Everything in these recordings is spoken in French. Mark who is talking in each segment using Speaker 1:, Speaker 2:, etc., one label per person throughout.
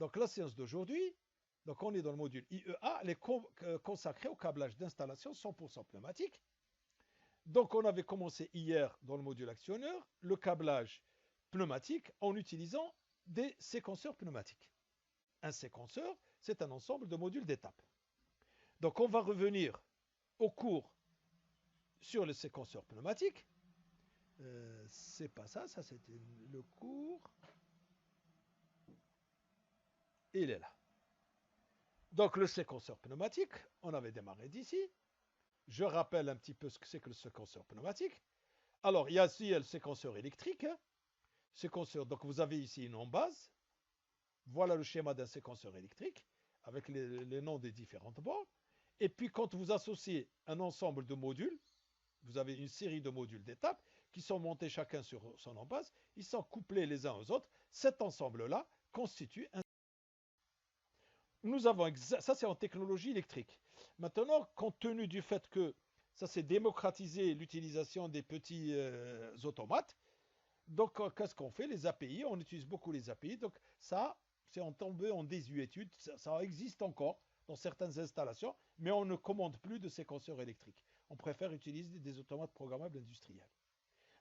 Speaker 1: Donc la séance d'aujourd'hui, donc on est dans le module IEA, elle est consacrée au câblage d'installation 100% pneumatique. Donc on avait commencé hier dans le module actionneur le câblage pneumatique en utilisant des séquenceurs pneumatiques. Un séquenceur, c'est un ensemble de modules d'étapes. Donc on va revenir au cours sur le séquenceur pneumatique. C'est pas ça, ça c'était le cours. Et il est là. Donc le séquenceur pneumatique, on avait démarré d'ici. Je rappelle un petit peu ce que c'est que le séquenceur pneumatique. Alors il y a ici le séquenceur électrique. Séquenceur, donc vous avez ici une en base. Voilà le schéma d'un séquenceur électrique avec les noms des différentes bornes. Et puis quand vous associez un ensemble de modules, vous avez une série de modules d'étapes qui sont montés chacun sur son en base, ils sont couplés les uns aux autres. Cet ensemble-là constitue un... Nous avons ça, c'est en technologie électrique. Maintenant, compte tenu du fait que ça s'est démocratisé l'utilisation des petits automates, donc qu'est-ce qu'on fait? Les API, on utilise beaucoup les API. Donc ça, c'est en tombé en désuétude. Ça existe encore dans certaines installations, mais on ne commande plus de séquenceurs électriques. On préfère utiliser des automates programmables industriels.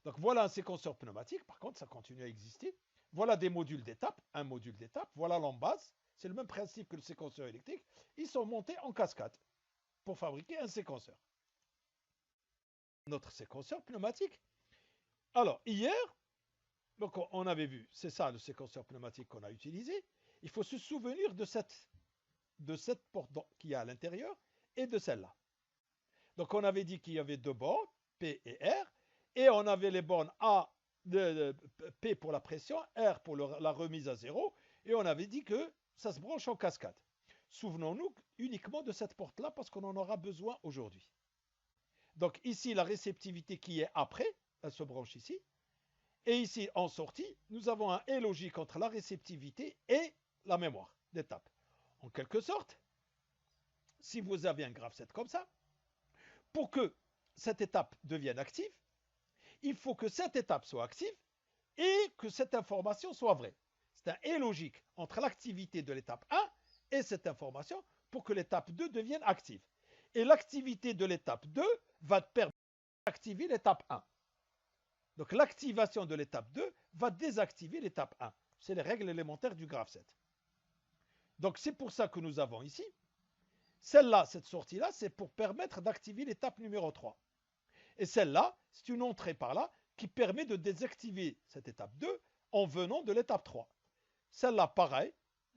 Speaker 1: Donc voilà un séquenceur pneumatique. Par contre, ça continue à exister. Voilà des modules d'étape, un module d'étape. Voilà l'embase. C'est le même principe que le séquenceur électrique. Ils sont montés en cascade pour fabriquer un séquenceur. Notre séquenceur pneumatique. Alors, hier, donc on avait vu, c'est ça le séquenceur pneumatique qu'on a utilisé. Il faut se souvenir de cette porte qu'il y a à l'intérieur et de celle-là. Donc on avait dit qu'il y avait deux bornes, P et R, et on avait les bornes A, P pour la pression, R pour la remise à zéro, et on avait dit que ça se branche en cascade. Souvenons-nous uniquement de cette porte-là parce qu'on en aura besoin aujourd'hui. Donc ici, la réceptivité qui est après, elle se branche ici. Et ici, en sortie, nous avons un et logique entre la réceptivité et la mémoire d'étape. En quelque sorte, si vous avez un graph set comme ça, pour que cette étape devienne active, il faut que cette étape soit active et que cette information soit vraie. C'est un et logique entre l'activité de l'étape 1 et cette information pour que l'étape 2 devienne active. Et l'activité de l'étape 2 va permettre d'activer l'étape 1. Donc l'activation de l'étape 2 va désactiver l'étape 1. C'est les règles élémentaires du graph set. Donc c'est pour ça que nous avons ici, celle-là, cette sortie-là, c'est pour permettre d'activer l'étape numéro 3. Et celle-là, c'est une entrée par là qui permet de désactiver cette étape 2 en venant de l'étape 3. Celle-là, pareil,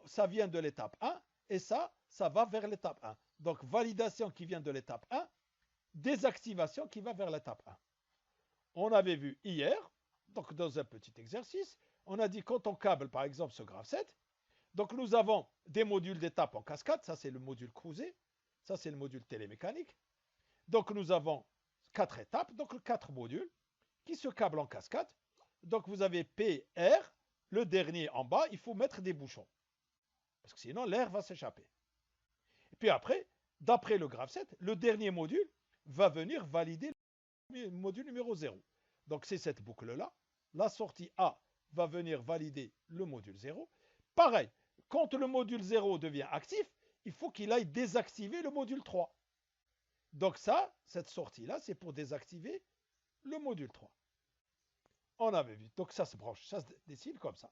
Speaker 1: ça vient de l'étape 1 et ça va vers l'étape 1. Donc validation qui vient de l'étape 1, désactivation qui va vers l'étape 1. On avait vu hier, donc dans un petit exercice, on a dit quand on câble par exemple ce graph set, donc nous avons des modules d'étape en cascade, ça c'est le module cruisé, ça c'est le module télémécanique. Donc nous avons 4 étapes, donc 4 modules qui se câblent en cascade. Donc vous avez P, R, le dernier en bas, il faut mettre des bouchons. Parce que sinon l'air va s'échapper. Et puis après, d'après le graph set, le dernier module va venir valider le module numéro 0. Donc c'est cette boucle-là. La sortie A va venir valider le module 0. Pareil, quand le module 0 devient actif, il faut qu'il aille désactiver le module 3. Donc ça, cette sortie-là, c'est pour désactiver le module 3. On avait vu. Donc ça se branche, ça se dessine comme ça.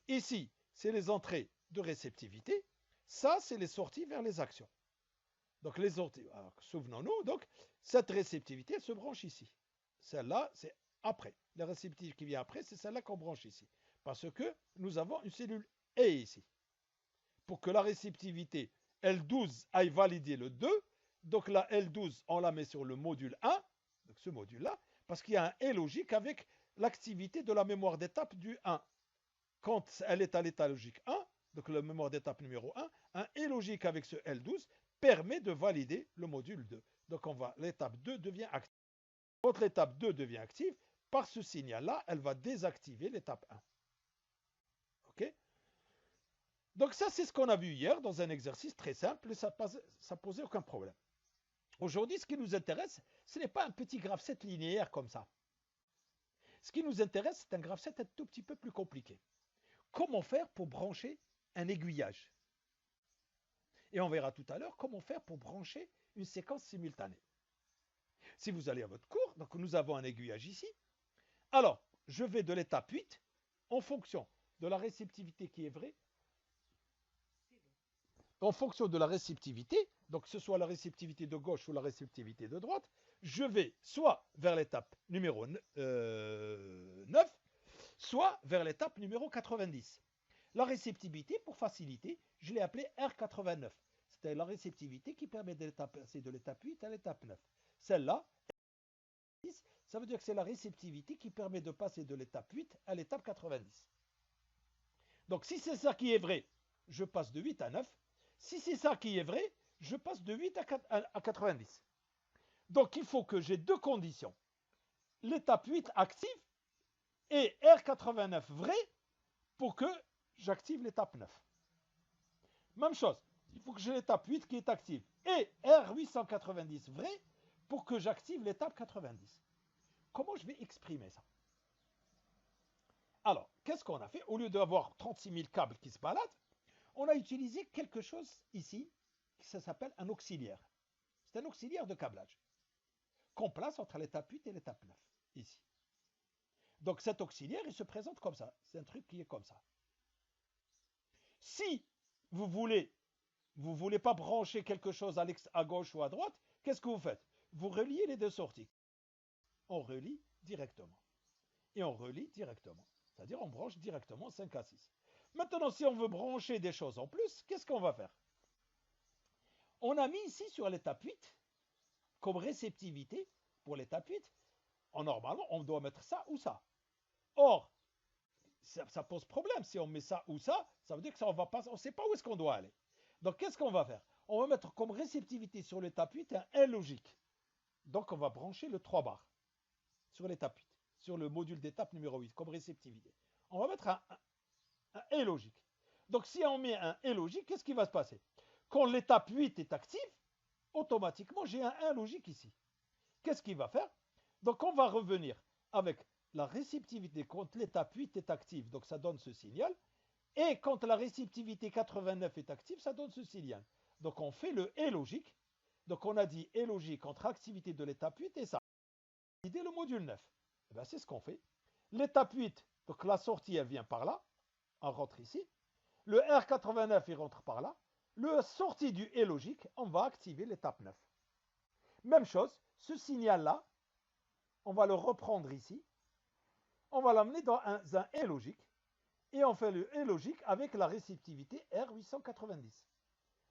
Speaker 1: Ici, c'est les entrées de réceptivité. Ça, c'est les sorties vers les actions. Donc les sorties, souvenons-nous, donc cette réceptivité, elle se branche ici. Celle-là, c'est après. La réceptivité qui vient après, c'est celle-là qu'on branche ici. Parce que nous avons une cellule E ici. Pour que la réceptivité L12 aille valider le 2, donc la L12, on la met sur le module 1, donc ce module-là, parce qu'il y a un et logique avec l'activité de la mémoire d'étape du 1. Quand elle est à l'état logique 1, donc la mémoire d'étape numéro 1, un et logique avec ce L12 permet de valider le module 2. Donc l'étape 2 devient active. Quand l'étape 2 devient active, par ce signal-là, elle va désactiver l'étape 1. OK? Donc ça, c'est ce qu'on a vu hier dans un exercice très simple et ça posait aucun problème. Aujourd'hui, ce qui nous intéresse, ce n'est pas un petit graph set linéaire comme ça. Ce qui nous intéresse, c'est un graph set un tout petit peu plus compliqué. Comment faire pour brancher un aiguillage. Et on verra tout à l'heure comment faire pour brancher une séquence simultanée. Si vous allez à votre cours, donc nous avons un aiguillage ici. Alors, je vais de l'étape 8 en fonction de la réceptivité qui est vraie. En fonction de la réceptivité, donc que ce soit la réceptivité de gauche ou la réceptivité de droite, je vais soit vers l'étape numéro 9, soit vers l'étape numéro 90. La réceptivité, pour faciliter, je l'ai appelée R89. C'était la réceptivité qui permet de passer de l'étape 8 à l'étape 9. Celle-là, ça veut dire que c'est la réceptivité qui permet de passer de l'étape 8 à l'étape 90. Donc si c'est ça qui est vrai, je passe de 8 à 9. Si c'est ça qui est vrai, je passe de 8 à 90. Donc il faut que j'ai deux conditions. L'étape 8 active et R89 vrai pour que j'active l'étape 9. Même chose, il faut que j'ai l'étape 8 qui est active et R890 vrai pour que j'active l'étape 90. Comment je vais exprimer ça? Alors, qu'est-ce qu'on a fait? Au lieu d'avoir 36 000 câbles qui se baladent, on a utilisé quelque chose ici, ça s'appelle un auxiliaire. C'est un auxiliaire de câblage qu'on place entre l'étape 8 et l'étape 9, ici. Donc cet auxiliaire, il se présente comme ça. C'est un truc qui est comme ça. Si vous voulez pas brancher quelque chose à gauche ou à droite, qu'est-ce que vous faites? Vous reliez les deux sorties. On relie directement. Et on relie directement. C'est-à-dire on branche directement 5 à 6. Maintenant, si on veut brancher des choses en plus, qu'est-ce qu'on va faire? On a mis ici sur l'étape 8, comme réceptivité, pour l'étape 8, normalement, on doit mettre ça ou ça. Or, ça pose problème. Si on met ça ou ça veut dire que ça, on ne sait pas où est-ce qu'on doit aller. Donc, qu'est-ce qu'on va faire? On va mettre comme réceptivité sur l'étape 8 un L logique. Donc, on va brancher le 3 bar sur l'étape 8, sur le module d'étape numéro 8, comme réceptivité. On va mettre un E logique. Donc, si on met un E logique, qu'est-ce qui va se passer? Quand l'étape 8 est active, automatiquement, j'ai un 1 logique ici. Qu'est-ce qu'il va faire? Donc, on va revenir avec la réceptivité quand l'étape 8 est active, donc ça donne ce signal. Et quand la réceptivité 89 est active, ça donne ce signal. Donc, on fait le E logique. Donc, on a dit E logique entre activité de l'étape 8 et ça. Idée le module 9. Eh bien, c'est ce qu'on fait. L'étape 8, donc la sortie, elle vient par là. On rentre ici. Le R89, il rentre par là. Le sortie du E logique, on va activer l'étape 9. Même chose, ce signal-là, on va le reprendre ici. On va l'amener dans un E logique. Et on fait le E logique avec la réceptivité R890.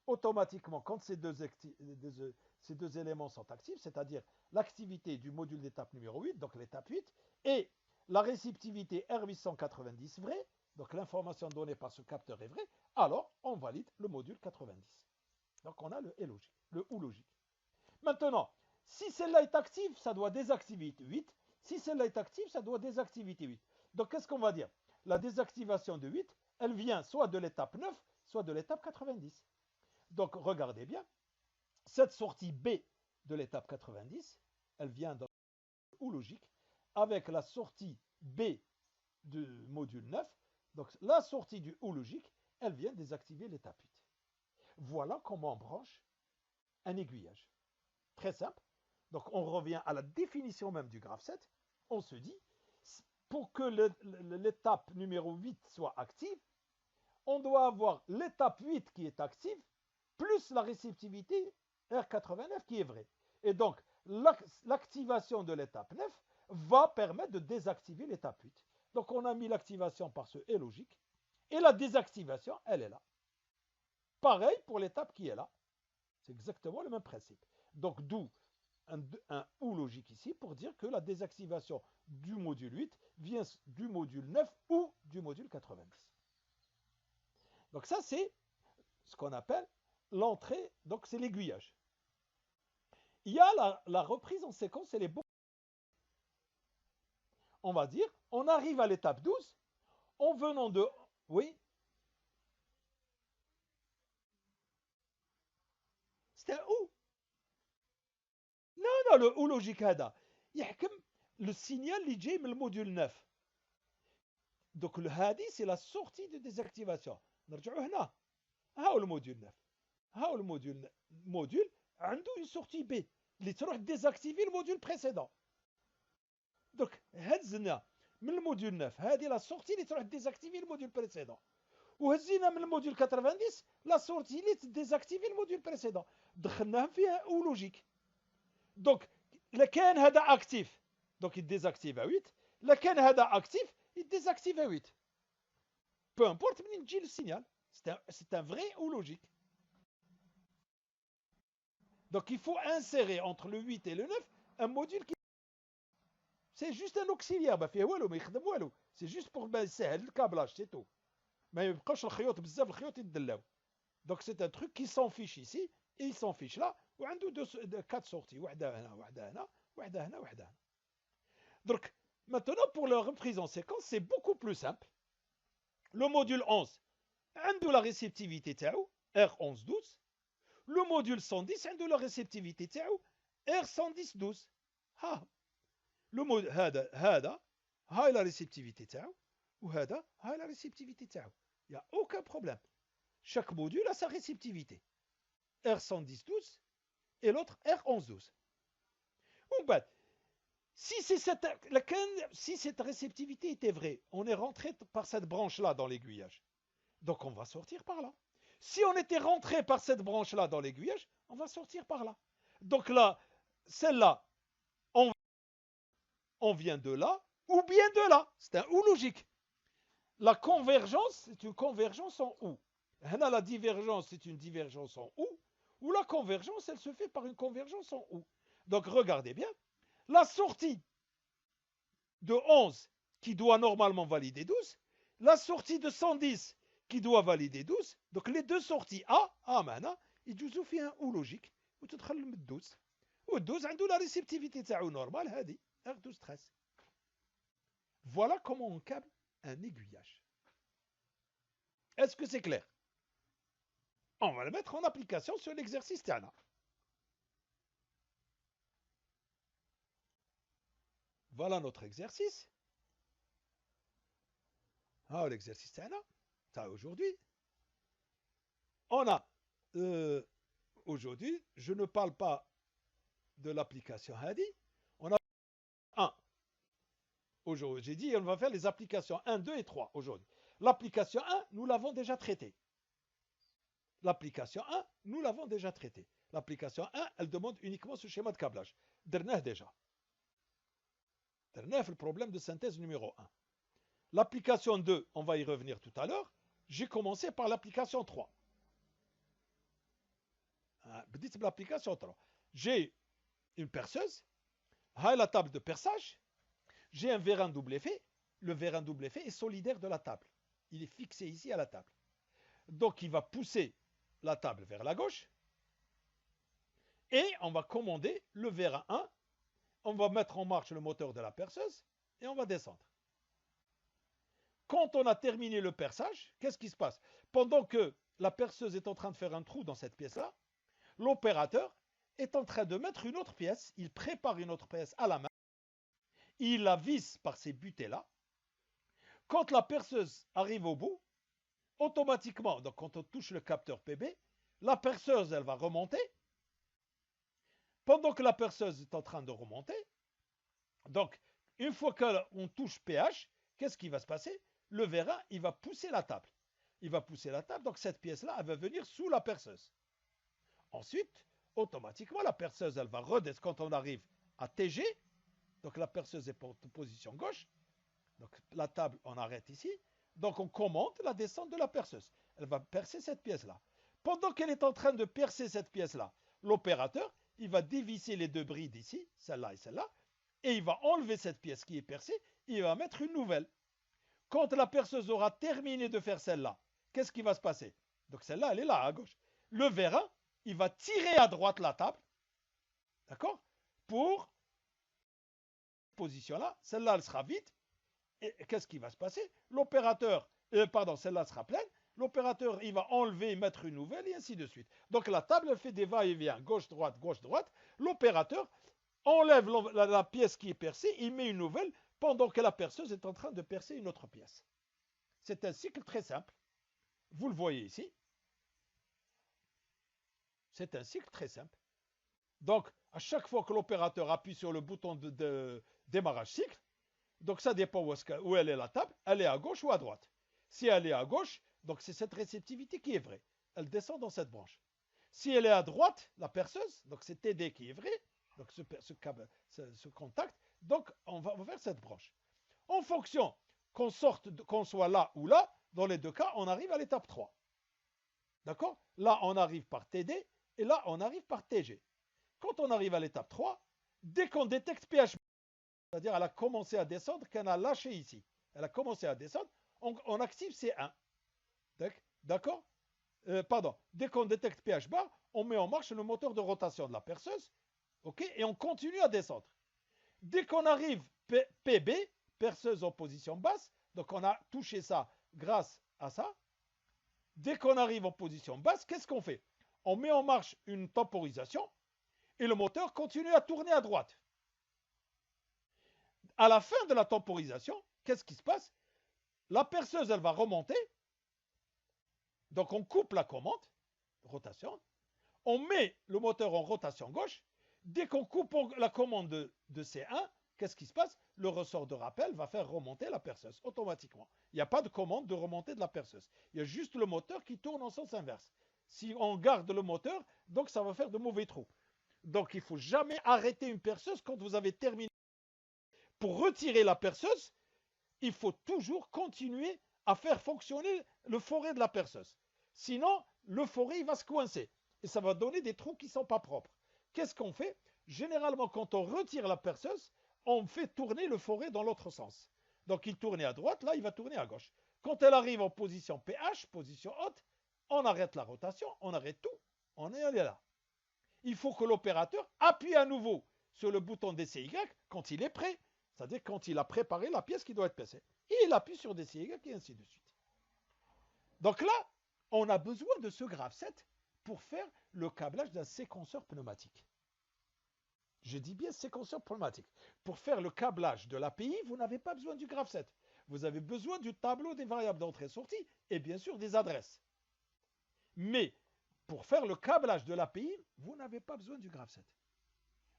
Speaker 1: Automatiquement, quand ces deux éléments sont actifs, c'est-à-dire l'activité du module d'étape numéro 8, donc l'étape 8, et la réceptivité R890 vraie, donc l'information donnée par ce capteur est vraie, alors on valide le module 90. Donc on a le E logique, le OU logique. Maintenant, si celle-là est active, ça doit désactiver 8. Si celle-là est active, ça doit désactiver 8. Donc qu'est-ce qu'on va dire? La désactivation de 8, elle vient soit de l'étape 9, soit de l'étape 90. Donc regardez bien, cette sortie B de l'étape 90, elle vient dans le OU logique avec la sortie B du module 9. Donc la sortie du OU logique, elle vient désactiver l'étape 8. Voilà comment on branche un aiguillage. Très simple. Donc on revient à la définition même du graphe 7. On se dit, pour que l'étape numéro 8 soit active, on doit avoir l'étape 8 qui est active, plus la réceptivité R89 qui est vraie. Et donc, l'activation de l'étape 9 va permettre de désactiver l'étape 8. Donc, on a mis l'activation par ce E logique, et la désactivation, elle est là. Pareil pour l'étape qui est là. C'est exactement le même principe. Donc, d'où un OU logique ici pour dire que la désactivation du module 8 vient du module 9 ou du module 90. Donc ça, c'est ce qu'on appelle l'entrée, donc c'est l'aiguillage. Il y a la reprise en séquence et les boucles. On va dire, on arrive à l'étape 12, en venant de... Oui. C'est un OU. Non, le OU logique هذا يحكم le signal اللي جاي من le module 9. Donc le hadi, c'est la sortie de désactivation. نرجعوا هنا. ها هو الموديول 9. ها هو الموديول عنده une sortie B اللي تروح ديزاكتيفي الموديول بريسيدون. دوك هزنا من الموديول 9 هذه لا سورتي اللي تروح ديزاكتيفي الموديول بريسيدون، وهزينا من الموديول 90 لا سورتي اللي تديزاكتيفي الموديول بريسيدون، دخلناهم فيها او لوجيك. دونك الا كان هذا اكتيف دونك يديزاكتيفا 8، الا كان هذا اكتيف يديزاكتيفا 8. بو امبورت منين تجي السينيال، c'est un vrai ou logique. Donc il faut insérer entre le 8 et le 9 un module qui c'est juste un auxiliaire ما فيه والو ما يخدم والو، c'est juste pour يسهل الكابلاج c'est tout. ما يبقاش الخيوط بزاف، الخيوط يدلاو. Donc c'est un truc qui s'en fiche ici et il s'en fiche là، وعنده 4 sorties، وحده هنا وحده هنا وحده هنا وحده هنا. Donc maintenant pour la reprise en séquence c'est beaucoup plus simple. Le module 11 عنده la réceptivité تاعو R1112. Le module 110 عنده la réceptivité تاعو R11012. ها le module هذا هاي la réceptivité تاعو، وهذا هاي la réceptivité تاعو. Il n'y a aucun problème. Chaque module a sa réceptivité. R11012 et l'autre R1112. Si cette réceptivité était vraie, on est rentré par cette branche-là dans l'aiguillage. Donc on va sortir par là. Si on était rentré par cette branche-là dans l'aiguillage, on va sortir par là. Donc là, celle-là, on vient de là ou bien de là. C'est un ou logique. La convergence, c'est une convergence en ou. La divergence, c'est une divergence en ou la convergence, elle se fait par une convergence en ou. Donc regardez bien, la sortie de 11 qui doit normalement valider 12, la sortie de 110 qui doit valider 12, donc les deux sorties A معنا يجوزوا فيها ou logique وتدخل من 12. و12 عنده la réceptivité تاعو normale هذه R12 13. Voilà comment on câble un aiguillage. Est-ce que c'est clair? On va le mettre en application sur l'exercice تاعنا. Voilà notre exercice. Ah, l'exercice تاعنا ça aujourd'hui. On a aujourd'hui, je ne parle pas de l'application Hadi. On a 1. Aujourd'hui, j'ai dit on va faire les applications 1, 2 et 3 aujourd'hui. L'application 1, nous l'avons déjà traitée. L'application 1, nous l'avons déjà traitée. L'application 1, elle demande uniquement ce schéma de câblage. Dernier déjà. Dernier, le problème de synthèse numéro 1. L'application 2, on va y revenir tout à l'heure. J'ai commencé par l'application 3. L'application 3. J'ai une perceuse. La table de perçage. J'ai un vérin double effet. Le vérin double effet est solidaire de la table. Il est fixé ici à la table. Donc, il va pousser la table vers la gauche. Et on va commander le vérin 1. On va mettre en marche le moteur de la perceuse. Et on va descendre. Quand on a terminé le perçage, qu'est-ce qui se passe? Pendant que la perceuse est en train de faire un trou dans cette pièce-là, l'opérateur est en train de mettre une autre pièce. Il prépare une autre pièce à la main. Il la visse par ces butées-là. Quand la perceuse arrive au bout, automatiquement, donc quand on touche le capteur PB, la perceuse, elle va remonter. Pendant que la perceuse est en train de remonter, donc une fois qu'on touche pH, qu'est-ce qui va se passer? Le vérin, il va pousser la table. Il va pousser la table, donc cette pièce-là, elle va venir sous la perceuse. Ensuite, automatiquement, la perceuse, elle va redescendre. Quand on arrive à TG, donc la perceuse est en position gauche, donc la table, on arrête ici. Donc on commande la descente de la perceuse. Elle va percer cette pièce-là. Pendant qu'elle est en train de percer cette pièce-là, l'opérateur, il va dévisser les deux brides ici, celle-là et celle-là, et il va enlever cette pièce qui est percée, et il va mettre une nouvelle. Quand la perceuse aura terminé de faire celle-là, qu'est-ce qui va se passer? Donc celle-là, elle est là, à gauche. Le vérin, il va tirer à droite la table, d'accord? Pour position-là, celle-là, elle sera vide. Et qu'est-ce qui va se passer? L'opérateur, celle-là sera pleine. L'opérateur, il va enlever et mettre une nouvelle, et ainsi de suite. Donc la table, elle fait des va-et-vient, gauche-droite, gauche-droite. L'opérateur enlève la pièce qui est percée, il met une nouvelle, pendant que la perceuse est en train de percer une autre pièce. C'est un cycle très simple. vous le voyez ici, c'est un cycle très simple. Donc, à chaque fois que l'opérateur appuie sur le bouton de démarrage cycle, donc ça dépend où elle est la table, elle est à gauche ou à droite. Si elle est à gauche, donc c'est cette réceptivité qui est vraie. Elle descend dans cette branche. Si elle est à droite, la perceuse, donc c'est TD qui est vrai, donc ce contact, donc on va faire cette branche. En fonction qu'on soit là ou là, dans les deux cas, on arrive à l'étape 3. D'accord? Là, on arrive par TD et là, on arrive par TG. Quand on arrive à l'étape 3, dès qu'on détecte pH, c'est-à-dire elle a commencé à descendre, qu'elle a lâché ici, elle a commencé à descendre, on active C1. D'accord? Pardon. Dès qu'on détecte pH bas, on met en marche le moteur de rotation de la perceuse, ok, et on continue à descendre. Dès qu'on arrive PB, perceuse en position basse, donc on a touché ça grâce à ça. Dès qu'on arrive en position basse, qu'est-ce qu'on fait? On met en marche une temporisation et le moteur continue à tourner à droite. À la fin de la temporisation, qu'est-ce qui se passe? La perceuse, elle va remonter. Donc on coupe la commande, rotation. On met le moteur en rotation gauche. Dès qu'on coupe la commande de C1, qu'est-ce qui se passe? Le ressort de rappel va faire remonter la perceuse automatiquement. Il n'y a pas de commande de remontée de la perceuse. Il y a juste le moteur qui tourne en sens inverse. Si on garde le moteur, donc ça va faire de mauvais trous. Donc il ne faut jamais arrêter une perceuse quand vous avez terminé. Pour retirer la perceuse, il faut toujours continuer à faire fonctionner le forêt de la perceuse. Sinon, le forêt il va se coincer et ça va donner des trous qui ne sont pas propres. Qu'est-ce qu'on fait? Généralement, quand on retire la perceuse, on fait tourner le forêt dans l'autre sens. Donc, il tournait à droite, là, il va tourner à gauche. Quand elle arrive en position pH, position haute, on arrête la rotation, on arrête tout, on est allé là. Il faut que l'opérateur appuie à nouveau sur le bouton DCY quand il est prêt, c'est-à-dire quand il a préparé la pièce qui doit être placée. Et il appuie sur DCY et ainsi de suite. Donc là, on a besoin de ce graphset pour faire le câblage d'un séquenceur pneumatique. Je dis bien séquenceur pneumatique. Pour faire le câblage de l'API, vous n'avez pas besoin du graphset. Vous avez besoin du tableau des variables d'entrée-sortie et bien sûr des adresses. Mais pour faire le câblage de l'API, vous n'avez pas besoin du graphset.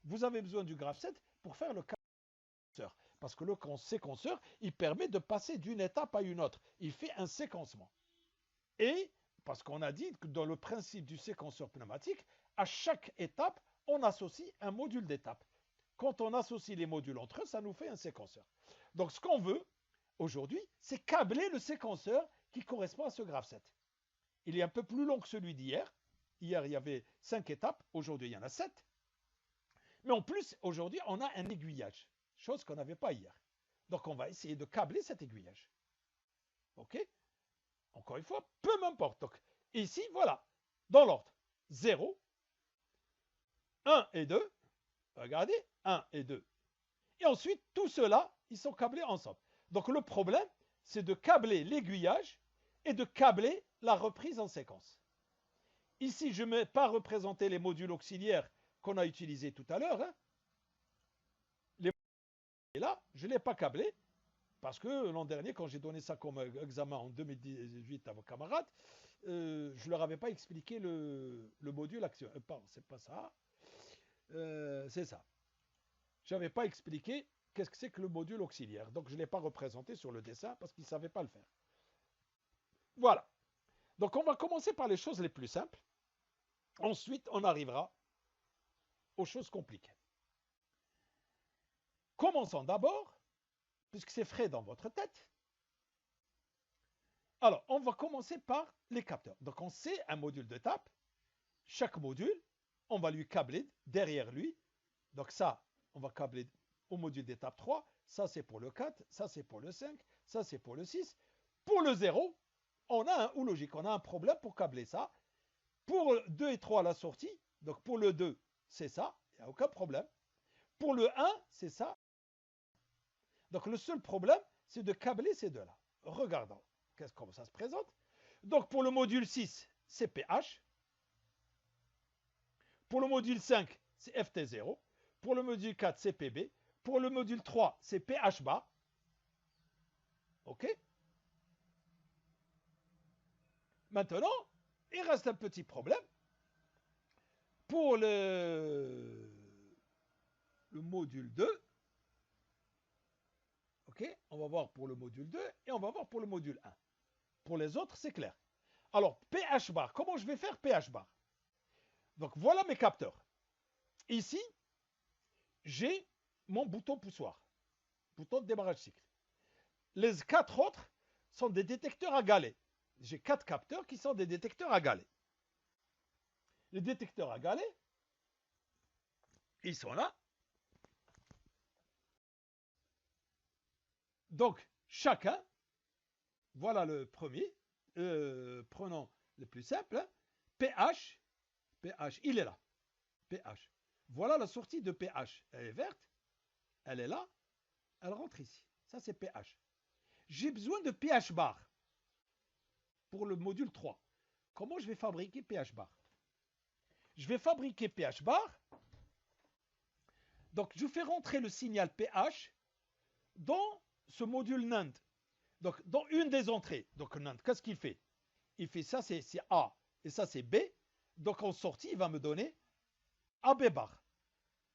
Speaker 1: Vous avez besoin du graphset pour faire le câblage. Parce que le séquenceur, il permet de passer d'une étape à une autre. Il fait un séquencement. Et, parce qu'on a dit que dans le principe du séquenceur pneumatique, à chaque étape, on associe un module d'étape. Quand on associe les modules entre eux, ça nous fait un séquenceur. Donc ce qu'on veut aujourd'hui, c'est câbler le séquenceur qui correspond à ce graphset. Il est un peu plus long que celui d'hier. Hier, il y avait 5 étapes. Aujourd'hui, il y en a 7. Mais en plus, aujourd'hui, on a un aiguillage, chose qu'on n'avait pas hier. Donc on va essayer de câbler cet aiguillage. OK? Encore une fois, peu m'importe. Donc ici, voilà, dans l'ordre, 0, 1 et 2. Regardez, 1 et 2. Et ensuite, tout cela, ils sont câblés ensemble. Donc le problème, c'est de câbler l'aiguillage et de câbler la reprise en séquence. Ici, je ne vais pas représenter les modules auxiliaires qu'on a utilisés tout à l'heure. Hein. Et là, je ne l'ai pas câblé. Parce que l'an dernier, quand j'ai donné ça comme examen en 2018 à vos camarades, je ne leur avais pas expliqué le module action. C'est pas ça. C'est ça. Je n'avais pas expliqué qu'est-ce que c'est que le module auxiliaire. Donc, je ne l'ai pas représenté sur le dessin parce qu'ils ne savaient pas le faire. Voilà. Donc, on va commencer par les choses les plus simples. Ensuite, on arrivera aux choses compliquées. Commençons d'abord, puisque c'est frais dans votre tête. Alors, on va commencer par les capteurs. Donc, on sait un module d'étape. Chaque module, on va lui câbler derrière lui. Donc ça, on va câbler au module d'étape 3. Ça, c'est pour le 4. Ça, c'est pour le 5. Ça, c'est pour le 6. Pour le 0, on a un ou logique. On a un problème pour câbler ça. Pour 2 et 3, la sortie. Donc pour le 2, c'est ça. Il n'y a aucun problème. Pour le 1, c'est ça. Donc le seul problème, c'est de câbler ces deux-là. Regardons comment ça se présente. Donc pour le module 6, c'est pH. Pour le module 5, c'est FT0. Pour le module 4, c'est PB. Pour le module 3, c'est pH bas. OK? Maintenant, il reste un petit problème. Pour le module 2, ok, on va voir pour le module 2 et on va voir pour le module 1. Pour les autres, c'est clair. Alors, pH bar, comment je vais faire pH bar? Donc, voilà mes capteurs. Ici, j'ai mon bouton poussoir, bouton de démarrage cycle. Les 4 autres sont des détecteurs à galets. J'ai 4 capteurs qui sont des détecteurs à galets. Les détecteurs à galets, ils sont là. Donc, chacun, voilà le premier, prenons le plus simple, pH, pH, il est là, pH. Voilà la sortie de pH, elle est verte, elle est là, elle rentre ici. Ça, c'est pH. J'ai besoin de pH bar pour le module 3. Comment je vais fabriquer pH bar? Je vais fabriquer pH bar. Donc, je fais rentrer le signal pH dans ce module NAND. Donc, dans une des entrées. Donc, NAND, qu'est-ce qu'il fait? Il fait ça, c'est A, et ça, c'est B. Donc, en sortie, il va me donner AB bar.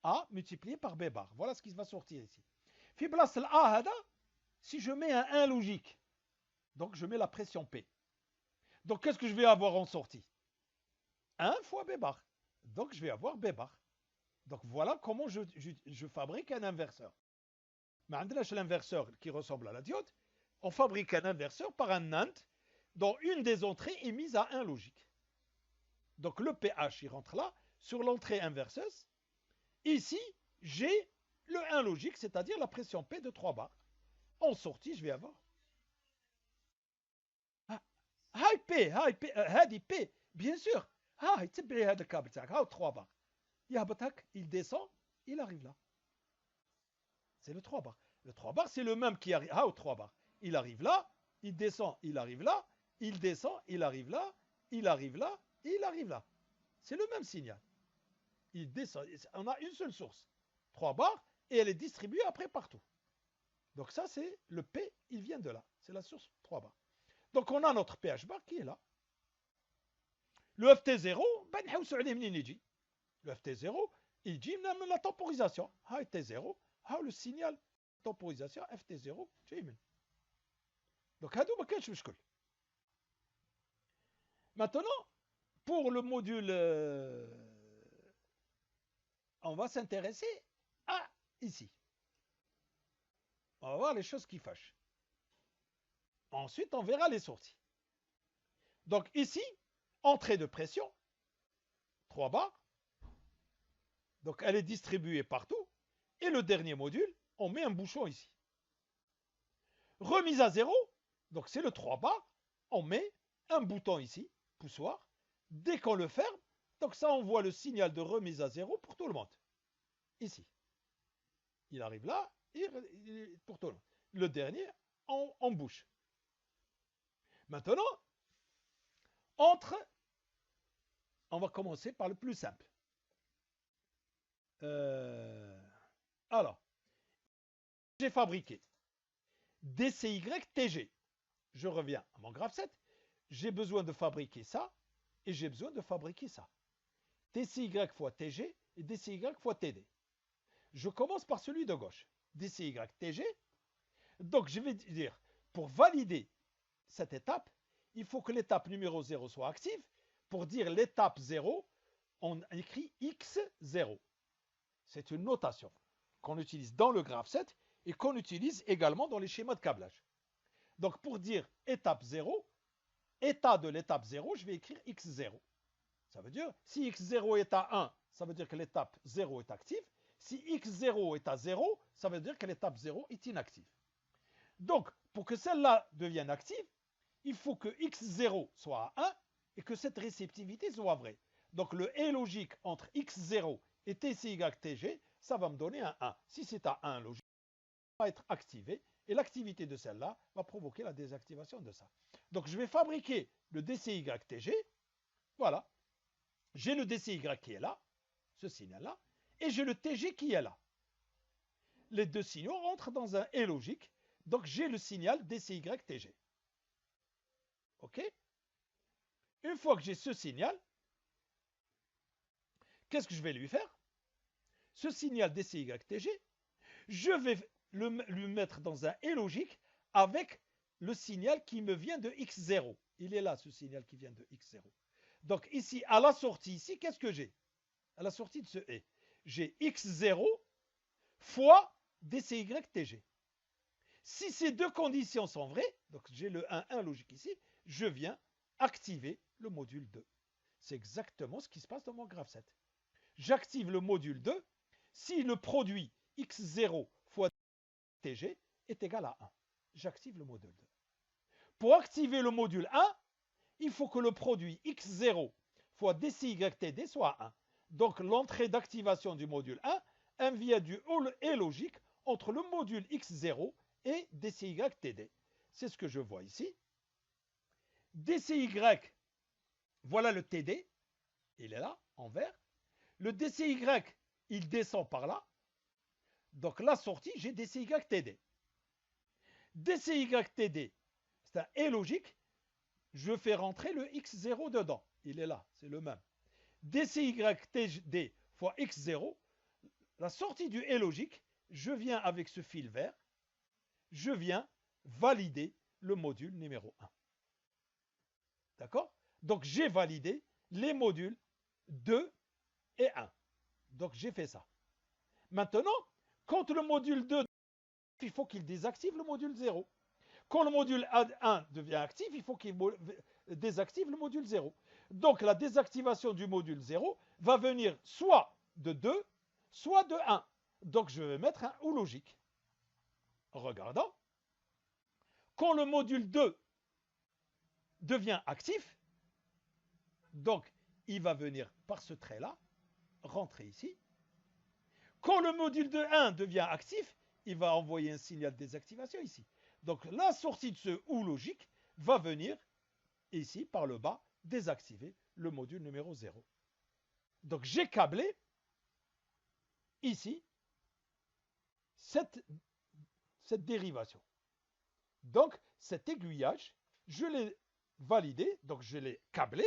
Speaker 1: A multiplié par B bar. Voilà ce qui va sortir ici. Fi place A, si je mets un 1 logique, donc je mets la pression P. Donc, qu'est-ce que je vais avoir en sortie? 1 fois B bar. Donc, je vais avoir B bar. Donc, voilà comment je fabrique un inverseur. Mais l'inverseur qui ressemble à la diode, on fabrique un inverseur par un NAND dont une des entrées est mise à 1 logique. Donc, le pH, il rentre là, sur l'entrée inverseuse. Ici, j'ai le 1 logique, c'est-à-dire la pression P de 3 bars. En sortie, je vais avoir هاي هذه بي bien sûr. تبعي هذا الكابل تاعك هاو 3 bars. يهبط هك, il descend, il arrive là. C'est le 3 bars. Le 3 bars, c'est le même qui arrive. Hao 3 bars. Il arrive là, il descend, il arrive là, il descend, il arrive là, il arrive là, et il arrive là. C'est le même signal. Il descend. On a une seule source. 3 bars, et elle est distribuée après partout. Donc ça, c'est le P, il vient de là. C'est la source 3 bars. Donc on a notre pH bar qui est là. Le FT0, ben le FT0, il dit même la temporisation. T0, le signal temporisation FT0 جاي من. Donc هادو ما كانش مشكل. Maintenant, pour le module, on va s'intéresser à ici. On va voir les choses qui fâchent. Ensuite, on verra les sorties. Donc ici, entrée de pression, 3 bars. Donc elle est distribuée partout. Et le dernier module, on met un bouchon ici. Remise à 0, donc c'est le 3 bars. On met un bouton ici, poussoir. Dès qu'on le ferme, donc ça envoie le signal de remise à 0 pour tout le monde. Ici. Il arrive là, pour tout le monde. Le dernier, en bouche. Maintenant, on va commencer par le plus simple. Alors, j'ai fabriqué DCYTG. Je reviens à mon graphe 7. J'ai besoin de fabriquer ça et j'ai besoin de fabriquer ça. DCY fois TG et DCY fois TD. Je commence par celui de gauche. DCYTG. Donc, je vais dire, pour valider cette étape, il faut que l'étape numéro 0 soit active. Pour dire l'étape 0, on écrit X0. C'est une notation qu'on utilise dans le graphe 7 et qu'on utilise également dans les schémas de câblage. Donc, pour dire étape 0, état de l'étape 0, je vais écrire X0. Ça veut dire, si X0 est à 1, ça veut dire que l'étape 0 est active. Si X0 est à 0, ça veut dire que l'étape 0 est inactive. Donc, pour que celle-là devienne active, il faut que X0 soit à 1 et que cette réceptivité soit vraie. Donc, le et logique entre X0 et TCYTG, ça va me donner un 1. Si c'est à 1 logique, ça va être activé et l'activité de celle-là va provoquer la désactivation de ça. Donc, je vais fabriquer le DCYTG. Voilà. J'ai le DCY qui est là, ce signal-là, et j'ai le TG qui est là. Les deux signaux rentrent dans un et logique, donc j'ai le signal DCY-TG. OK? Une fois que j'ai ce signal, qu'est-ce que je vais lui faire? Ce signal DCYTG, je vais lui mettre dans un et logique avec le signal qui me vient de X0. Il est là, ce signal qui vient de X0. Donc ici, à la sortie, ici, qu'est-ce que j'ai? À la sortie de ce et, j'ai X0 fois DCYTG. Si ces deux conditions sont vraies, donc j'ai le 1 logique ici, je viens activer le module 2. C'est exactement ce qui se passe dans mon graphe 7. J'active le module 2 si le produit X0 fois TG est égal à 1. J'active le module 2. Pour activer le module 1, il faut que le produit X0 fois DCYTD soit 1. Donc l'entrée d'activation du module 1 vient du et logique entre le module X0 et DCYTD. C'est ce que je vois ici. DCY, voilà le TD, il est là, en vert. Le DCY, il descend par là. Donc la sortie, j'ai DCYTD. DCYTD, c'est un et logique. Je fais rentrer le X0 dedans. Il est là, c'est le même. DCYTD fois X0, la sortie du et logique, je viens avec ce fil vert, je viens valider le module numéro 1. D'accord? Donc j'ai validé les modules 2 et 1. Donc j'ai fait ça. Maintenant, quand le module 2, il faut qu'il désactive le module 0. Quand le module 1 devient actif, il faut qu'il désactive le module 0. Donc la désactivation du module 0 va venir soit de 2, soit de 1. Donc je vais mettre un ou logique. En regardant, quand le module 2 devient actif, donc il va venir par ce trait-là, rentrer ici. Quand le module de 1 devient actif, il va envoyer un signal de désactivation ici. Donc la sortie de ce ou logique va venir ici par le bas désactiver le module numéro 0. Donc j'ai câblé ici cette dérivation. Donc cet aiguillage, je l'ai validé, donc je l'ai câblé.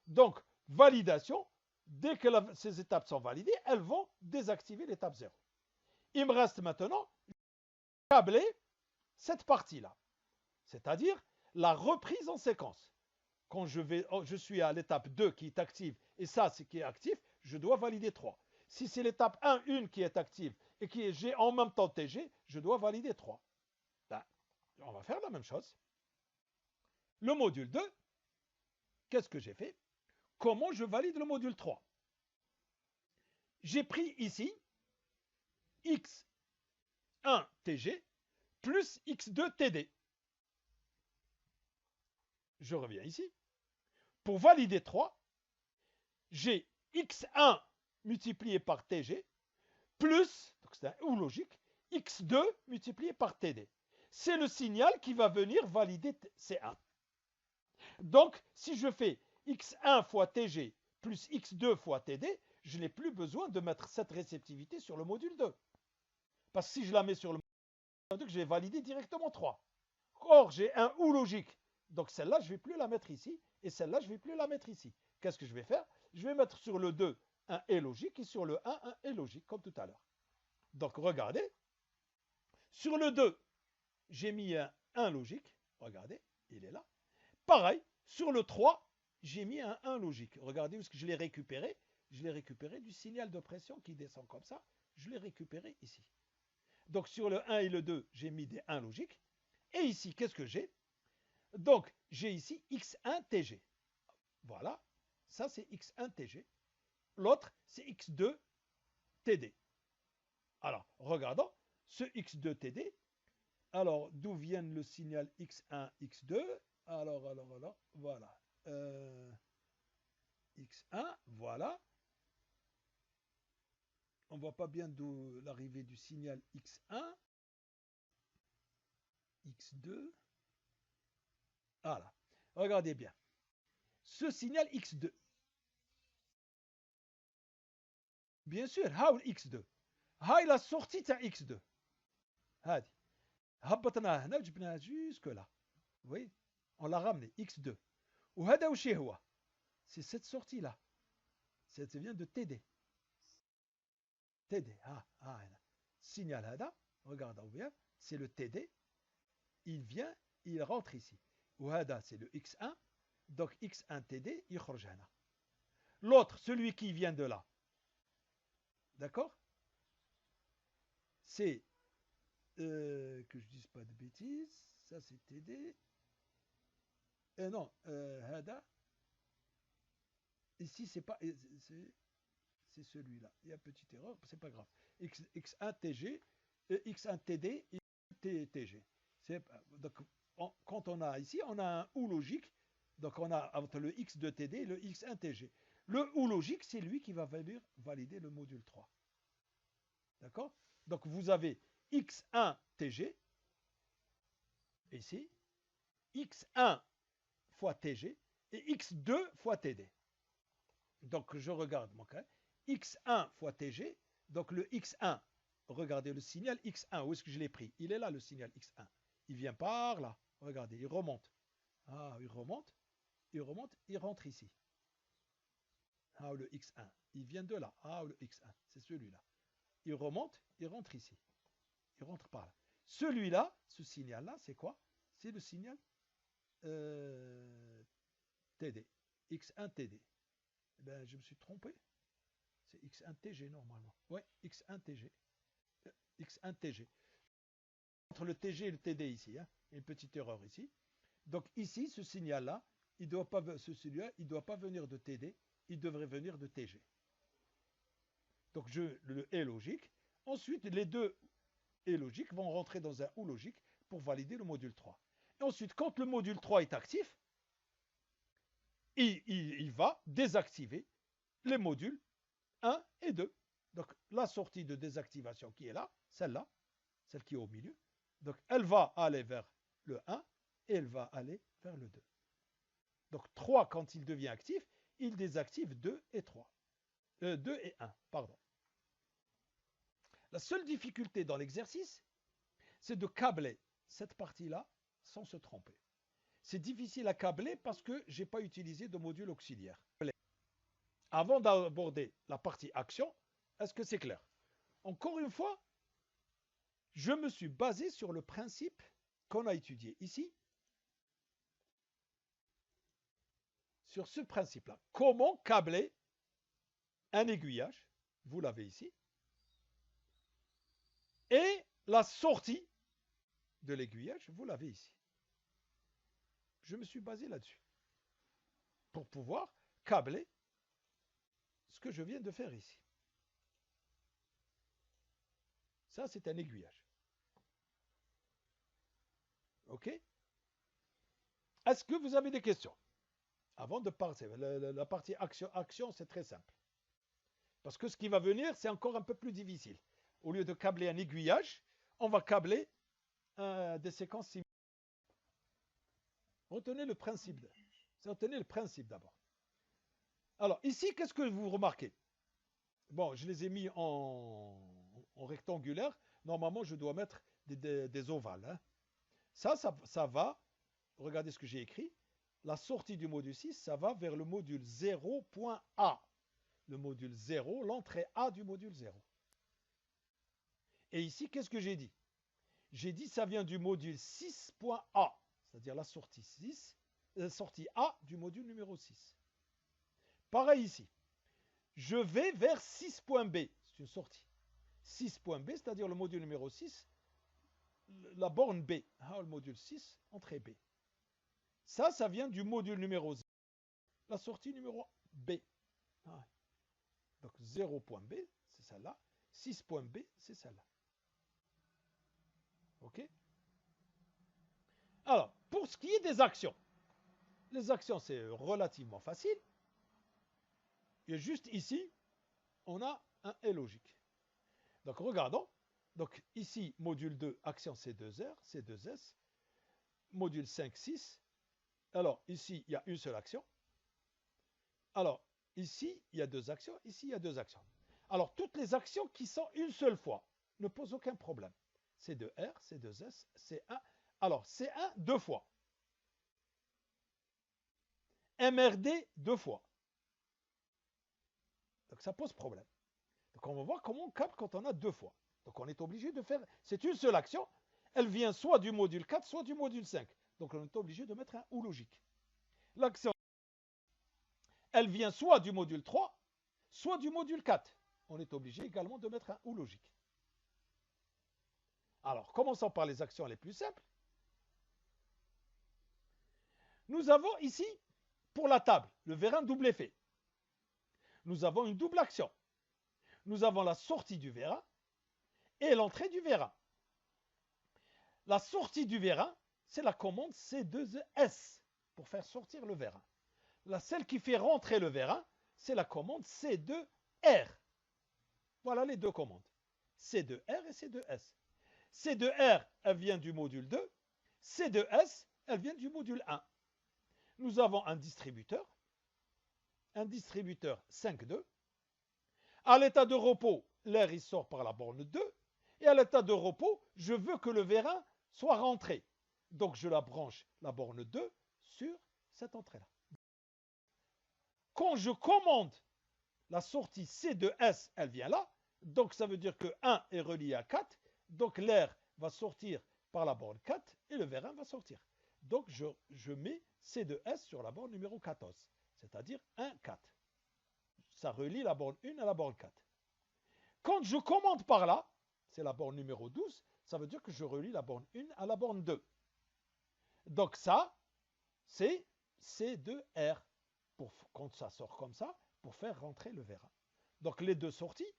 Speaker 1: Donc validation, dès que ces étapes sont validées, elles vont désactiver l'étape 0. Il me reste maintenant câbler cette partie-là, c'est-à-dire la reprise en séquence. Quand je suis à l'étape 2 qui est active et ça c'est qui est actif, je dois valider 3. Si c'est l'étape 1 qui est active et qui est G en même temps TG, je dois valider 3. Ben, on va faire la même chose. Le module 2, qu'est-ce que j'ai fait? Comment je valide le module 3? J'ai pris ici X1 TG plus X2 TD. Je reviens ici. Pour valider 3, j'ai X1 multiplié par TG plus, donc c'est un ou logique, X2 multiplié par TD. C'est le signal qui va venir valider C1. Donc, si je fais X1 fois TG plus X2 fois TD, je n'ai plus besoin de mettre cette réceptivité sur le module 2. Parce que si je la mets sur le module 2, je vais valider directement 3. Or, j'ai un ou logique. Donc celle-là, je ne vais plus la mettre ici. Et celle-là, je ne vais plus la mettre ici. Qu'est-ce que je vais faire? Je vais mettre sur le 2 un et logique et sur le 1 un et logique, comme tout à l'heure. Donc regardez. Sur le 2, j'ai mis un logique. Regardez, il est là. Pareil, sur le 3, j'ai mis un 1 logique. Regardez où je l'ai récupéré. Je l'ai récupéré du signal de pression qui descend comme ça. Je l'ai récupéré ici. Donc sur le 1 et le 2, j'ai mis des 1 logiques. Et ici, qu'est-ce que j'ai? Donc, j'ai ici X1 TG. Voilà, ça c'est X1 TG. L'autre, c'est X2 TD. Alors, regardons ce X2 TD. Alors, d'où vient le signal X1, X2? Alors, voilà. X1, voilà. On ne voit pas bien d'où l'arrivée du signal X1. X2. Voilà. Regardez bien. Ce signal X2. Bien sûr, هاو X2. هاي la sortie de X2. هذه. هبطناها هنا وجبناها jusque là. Oui, on l'a ramené X2. وهذا وش هو؟ c'est cette sortie-là. Ça vient de TD. TD. Signal هذا, regardons bien, c'est le TD. Il vient, il rentre ici. وهذا c'est le X1. Donc X1 TD, يخرج هنا. L'autre, celui qui vient de là. D'accord? C'est, que je dise pas de bêtises, ça c'est TD. Non, هذا. Ici, c'est pas, c'est celui-là. Il y a une petite erreur, c'est pas grave. X1 TG, X1 TD et TG. Donc, quand on a ici, on a un OU logique. Donc, on a entre le X de TD et le X1 TG. Le OU logique, c'est lui qui va venir valider le module 3. D'accord? Donc, vous avez X1 TG, ici, X1 fois TG et X2 fois TD. Donc, je regarde mon cas. X1 fois TG, donc le X1, regardez le signal X1, où est-ce que je l'ai pris? Il est là, le signal X1. Il vient par là, regardez, il remonte. Il remonte, il rentre ici. Le X1, il vient de là. Le X1, c'est celui-là. Il remonte, il rentre ici. Il rentre par là. Celui-là, ce signal-là, c'est quoi? C'est le signal TD, X1 TD. Ben, je me suis trompé. C'est X1 TG normalement. Oui, X1 TG. X1 TG. Entre le TG et le TD ici, hein, une petite erreur ici. Donc ici, ce signal-là, il doit pas, il doit pas venir de TD, il devrait venir de TG. Donc le est logique. Ensuite, les deux est logiques vont rentrer dans un OU logique pour valider le module 3. Et ensuite, quand le module 3 est actif, il va désactiver les modules 1 et 2. Donc la sortie de désactivation qui est là, celle-là, celle qui est au milieu, donc elle va aller vers le 1 et elle va aller vers le 2. Donc 3, quand il devient actif, il désactive 2 et 3. 2 et 1, pardon. La seule difficulté dans l'exercice, c'est de câbler cette partie-là sans se tromper. C'est difficile à câbler parce que je n'ai pas utilisé de module auxiliaire. Avant d'aborder la partie action, est-ce que c'est clair? Encore une fois, je me suis basé sur le principe qu'on a étudié ici. Sur ce principe-là. Comment câbler un aiguillage? Vous l'avez ici. Et la sortie de l'aiguillage, vous l'avez ici. Je me suis basé là-dessus. Pour pouvoir câbler ce que je viens de faire ici. Ça, c'est un aiguillage. OK? Est-ce que vous avez des questions? Avant de passer, la partie action, c'est très simple. Parce que ce qui va venir, c'est encore un peu plus difficile. Au lieu de câbler un aiguillage, on va câbler des séquences similaires. Retenez le principe. Retenez le principe d'abord. Alors, ici, qu'est-ce que vous remarquez? Bon, je les ai mis en rectangulaire. Normalement, je dois mettre des ovales. Hein. Ça va, regardez ce que j'ai écrit. La sortie du module 6, ça va vers le module 0.A. Le module 0, l'entrée A du module 0. Et ici, qu'est-ce que j'ai dit? J'ai dit ça vient du module 6.A, c'est-à-dire la sortie 6, sortie A du module numéro 6. Pareil ici. Je vais vers 6.B, c'est une sortie. 6.B, c'est-à-dire le module numéro 6, la borne B, le module 6, entrée B. Ça vient du module numéro 0, la sortie numéro B. Donc 0.B, c'est celle-là. 6.B, c'est celle-là. OK? Alors, pour ce qui est des actions, les actions, c'est relativement facile. Et juste ici, on a un est logique. Donc, regardons. Donc, ici, module 2, action C2R, C2S. Module 5, 6. Alors, ici, il y a une seule action. Alors, ici, il y a deux actions. Ici, il y a deux actions. Alors, toutes les actions qui sont une seule fois ne posent aucun problème. C2R, C2S, C1. Alors, C1, deux fois. MRD, deux fois. ça pose problème. Donc on va voir comment on capte quand on a deux fois. Donc on est obligé de faire, c'est une seule action, elle vient soit du module 4, soit du module 5. Donc on est obligé de mettre un ou logique. L'action, elle vient soit du module 3, soit du module 4. On est obligé également de mettre un ou logique. Alors, commençons par les actions les plus simples. Nous avons ici, pour la table, le vérin double effet. Nous avons une double action. Nous avons la sortie du vérin et l'entrée du vérin. La sortie du vérin, c'est la commande C2S pour faire sortir le vérin. Celle qui fait rentrer le vérin, c'est la commande C2R. Voilà les deux commandes. C2R et C2S. C2R, elle vient du module 2. C2S, elle vient du module 1. Nous avons un distributeur 5,2. À l'état de repos, l'air il sort par la borne 2. Et à l'état de repos, je veux que le vérin soit rentré. Donc je la branche, la borne 2, sur cette entrée-là. Quand je commande la sortie C2S, elle vient là. Donc ça veut dire que 1 est relié à 4. Donc l'air va sortir par la borne 4 et le vérin va sortir. Donc je mets C2S sur la borne numéro 14, c'est-à-dire 1, 4. Ça relie la borne 1 à la borne 4. Quand je commande par là, c'est la borne numéro 12, ça veut dire que je relie la borne 1 à la borne 2. Donc ça, c'est C2R, quand ça sort comme ça, pour faire rentrer le vérin. Donc les deux sorties,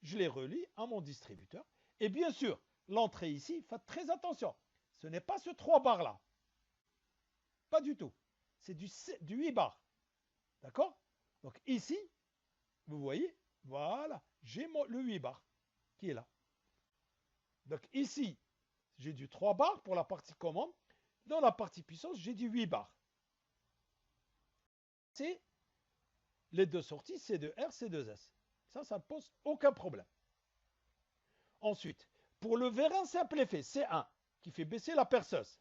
Speaker 1: je les relie à mon distributeur. Et bien sûr, l'entrée ici, faites très attention. Ce n'est pas ce 3 bars là. Pas du tout. C'est du 8 bars. D'accord? Donc ici, vous voyez, voilà, j'ai le 8 bars qui est là. Donc ici, j'ai du 3 bars pour la partie commande. Dans la partie puissance, j'ai du 8 bars. C'est les deux sorties, C2R, C2S. Ça ne pose aucun problème. Ensuite, pour le vérin simple effet C1, qui fait baisser la perceuse,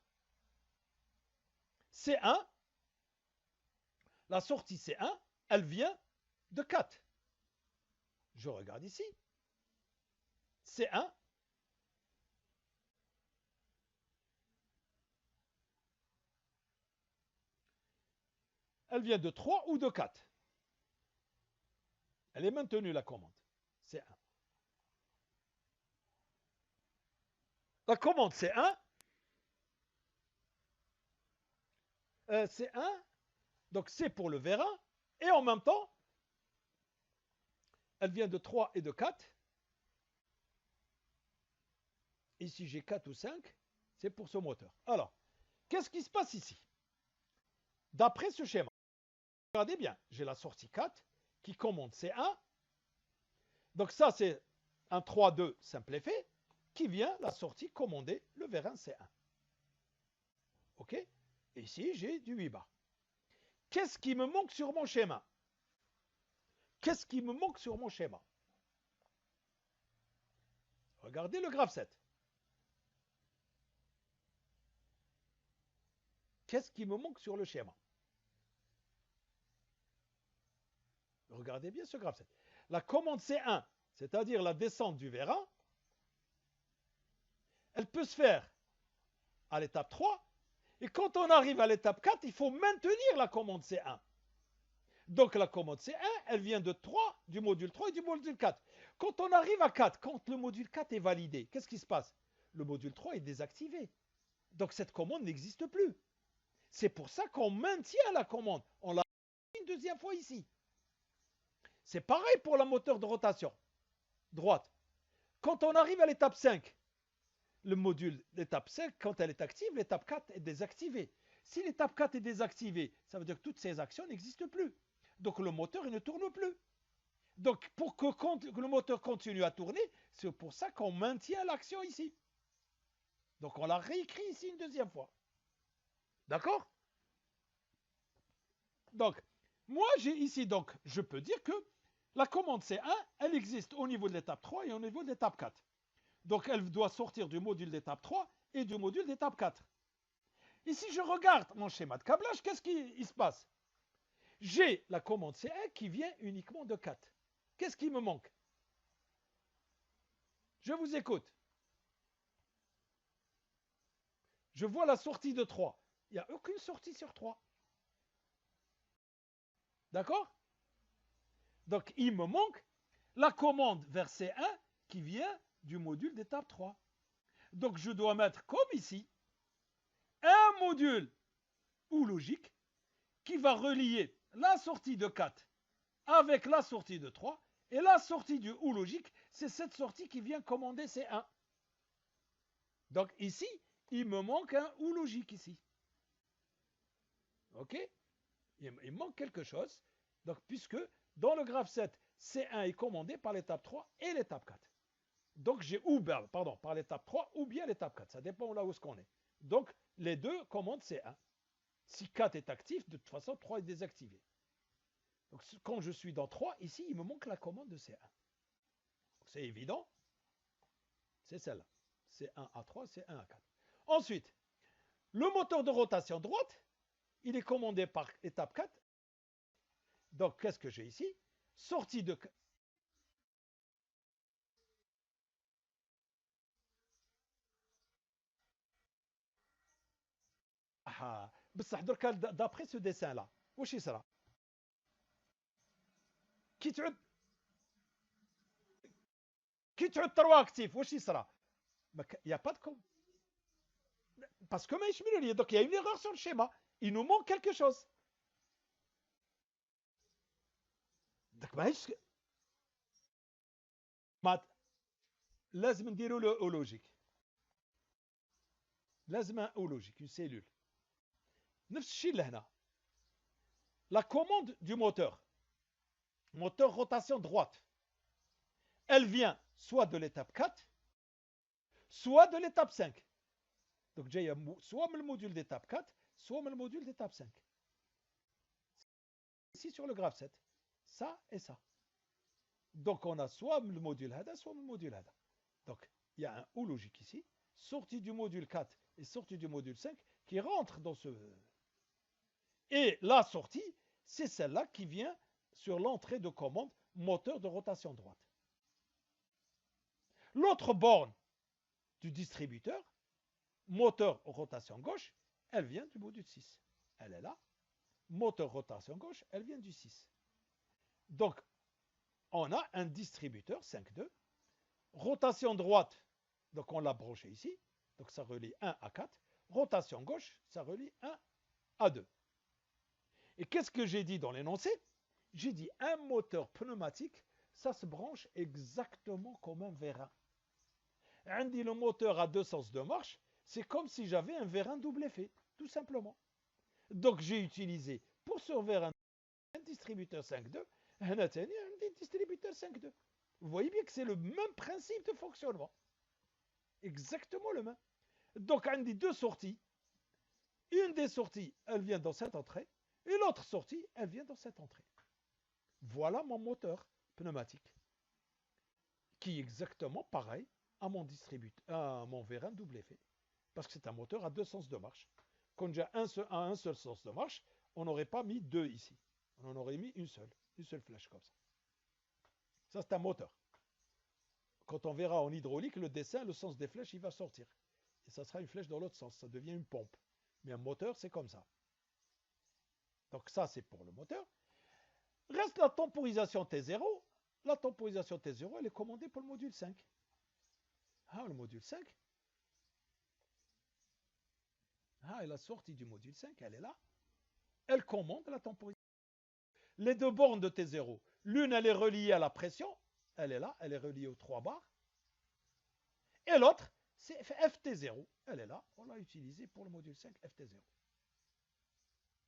Speaker 1: C1, la sortie C1, elle vient de 4. Je regarde ici. C1, elle vient de 3 ou de 4. Elle est maintenue, la commande. C1. La commande C1, C1, donc c'est pour le vérin, et en même temps, elle vient de 3 et de 4. Ici, j'ai 4 ou 5, c'est pour ce moteur. Alors, qu'est-ce qui se passe ici? D'après ce schéma, regardez bien, j'ai la sortie 4 qui commande C1. Donc ça, c'est un 3-2 simple effet qui vient, la sortie, commander le vérin C1. OK? Et ici, j'ai du 8 bars. Qu'est-ce qui me manque sur mon schéma? Qu'est-ce qui me manque sur mon schéma? Regardez le graphe 7. Qu'est-ce qui me manque sur le schéma? Regardez bien ce graphe 7. La commande C1, c'est-à-dire la descente du vérin, elle peut se faire à l'étape 3. Et quand on arrive à l'étape 4, il faut maintenir la commande C1. Donc la commande C1, elle vient de 3, du module 3 et du module 4. Quand on arrive à 4, quand le module 4 est validé, qu'est-ce qui se passe? Le module 3 est désactivé. Donc cette commande n'existe plus. C'est pour ça qu'on maintient la commande. On l'a une deuxième fois ici. C'est pareil pour la moteur de rotation droite. Quand on arrive à l'étape 5, le module d'étape 5, quand elle est active, l'étape 4 est désactivée. Si l'étape 4 est désactivée, ça veut dire que toutes ces actions n'existent plus. Donc le moteur il ne tourne plus. Donc pour que le moteur continue à tourner, c'est pour ça qu'on maintient l'action ici. Donc on l'a réécrit ici une deuxième fois. D'accord? Donc, moi j'ai ici, donc, je peux dire que la commande C1, elle existe au niveau de l'étape 3 et au niveau de l'étape 4. Donc elle doit sortir du module d'étape 3 et du module d'étape 4. Et si je regarde mon schéma de câblage, qu'est-ce qui se passe? J'ai la commande C1 qui vient uniquement de 4. Qu'est-ce qui me manque? Je vous écoute. Je vois la sortie de 3. Il n'y a aucune sortie sur 3. D'accord? Donc, il me manque la commande vers C1 qui vient du module d'étape 3. Donc, je dois mettre, comme ici, un module ou logique qui va relier la sortie de 4 avec la sortie de 3. Et la sortie du ou logique, c'est cette sortie qui vient commander C1. Donc, ici, il me manque un ou logique ici. OK? Il me manque quelque chose. Donc, puisque dans le graphe 7, C1 est commandé par l'étape 3 et l'étape 4. Donc, j'ai par l'étape 3 ou bien l'étape 4. Ça dépend là où est-ce qu'on est. Donc, les deux commandent C1. Si 4 est actif, de toute façon, 3 est désactivé. Donc, quand je suis dans 3, ici, il me manque la commande de C1. C'est évident. C'est celle-là. C1 à 3, C1 à 4. Ensuite, le moteur de rotation droite, il est commandé par étape 4. Donc, qu'est-ce que j'ai ici? Sortie de... Ah, d'après ce dessin-là, واش يصرى؟ كي تعود 3 actif, واش يصرى؟ Il n'y a pas de... Parce que donc il y a une erreur sur le schéma. Il nous manque quelque chose. Donc, لازم نديروا له او لوجيك. لازم او لوجيك, une cellule. نفس الشيء لهنا. La commande du moteur rotation droite, elle vient soit de l'étape 4, soit de l'étape 5. Donc j'ai soit le module d'étape 4, soit le module d'étape 5. Ici sur le graphe 7, ça et ça. Donc on a soit le module HADA, soit le module HADA. Donc il y a un ou logique ici, sortie du module 4 et sortie du module 5 qui rentre dans ce... Et la sortie, c'est celle-là qui vient sur l'entrée de commande moteur de rotation droite. L'autre borne du distributeur, moteur rotation gauche, elle vient du module 6. Elle est là. Moteur rotation gauche, elle vient du 6. Donc, on a un distributeur 5.2. Rotation droite, donc on l'a branché ici. Donc, ça relie 1 à 4. Rotation gauche, ça relie 1 à 2. Et qu'est-ce que j'ai dit dans l'énoncé? J'ai dit un moteur pneumatique, ça se branche exactement comme un vérin. On dit le moteur a deux sens de marche, c'est comme si j'avais un vérin double effet, tout simplement. Donc j'ai utilisé pour ce vérin un distributeur 5.2, un distributeur 5.2. Vous voyez bien que c'est le même principe de fonctionnement. Exactement le même. Donc on dit deux sorties. Une des sorties, elle vient dans cette entrée, et l'autre sortie, elle vient dans cette entrée. Voilà mon moteur pneumatique, qui est exactement pareil à mon distributeur, à mon vérin double effet, parce que c'est un moteur à deux sens de marche. Quand j'ai un seul sens de marche, on n'aurait pas mis deux ici. On en aurait mis une seule flèche comme ça. Ça, c'est un moteur. Quand on verra en hydraulique, le dessin, le sens des flèches, il va sortir. Et ça sera une flèche dans l'autre sens, ça devient une pompe. Mais un moteur, c'est comme ça. Donc ça, c'est pour le moteur. Reste la temporisation T0. La temporisation T0, elle est commandée pour le module 5. Ah, le module 5. Ah, et la sortie du module 5, elle est là. Elle commande la temporisation. Les deux bornes de T0, l'une, elle est reliée à la pression. Elle est là, elle est reliée aux 3 bars. Et l'autre, c'est FT0. Elle est là, on l'a utilisée pour le module 5, FT0.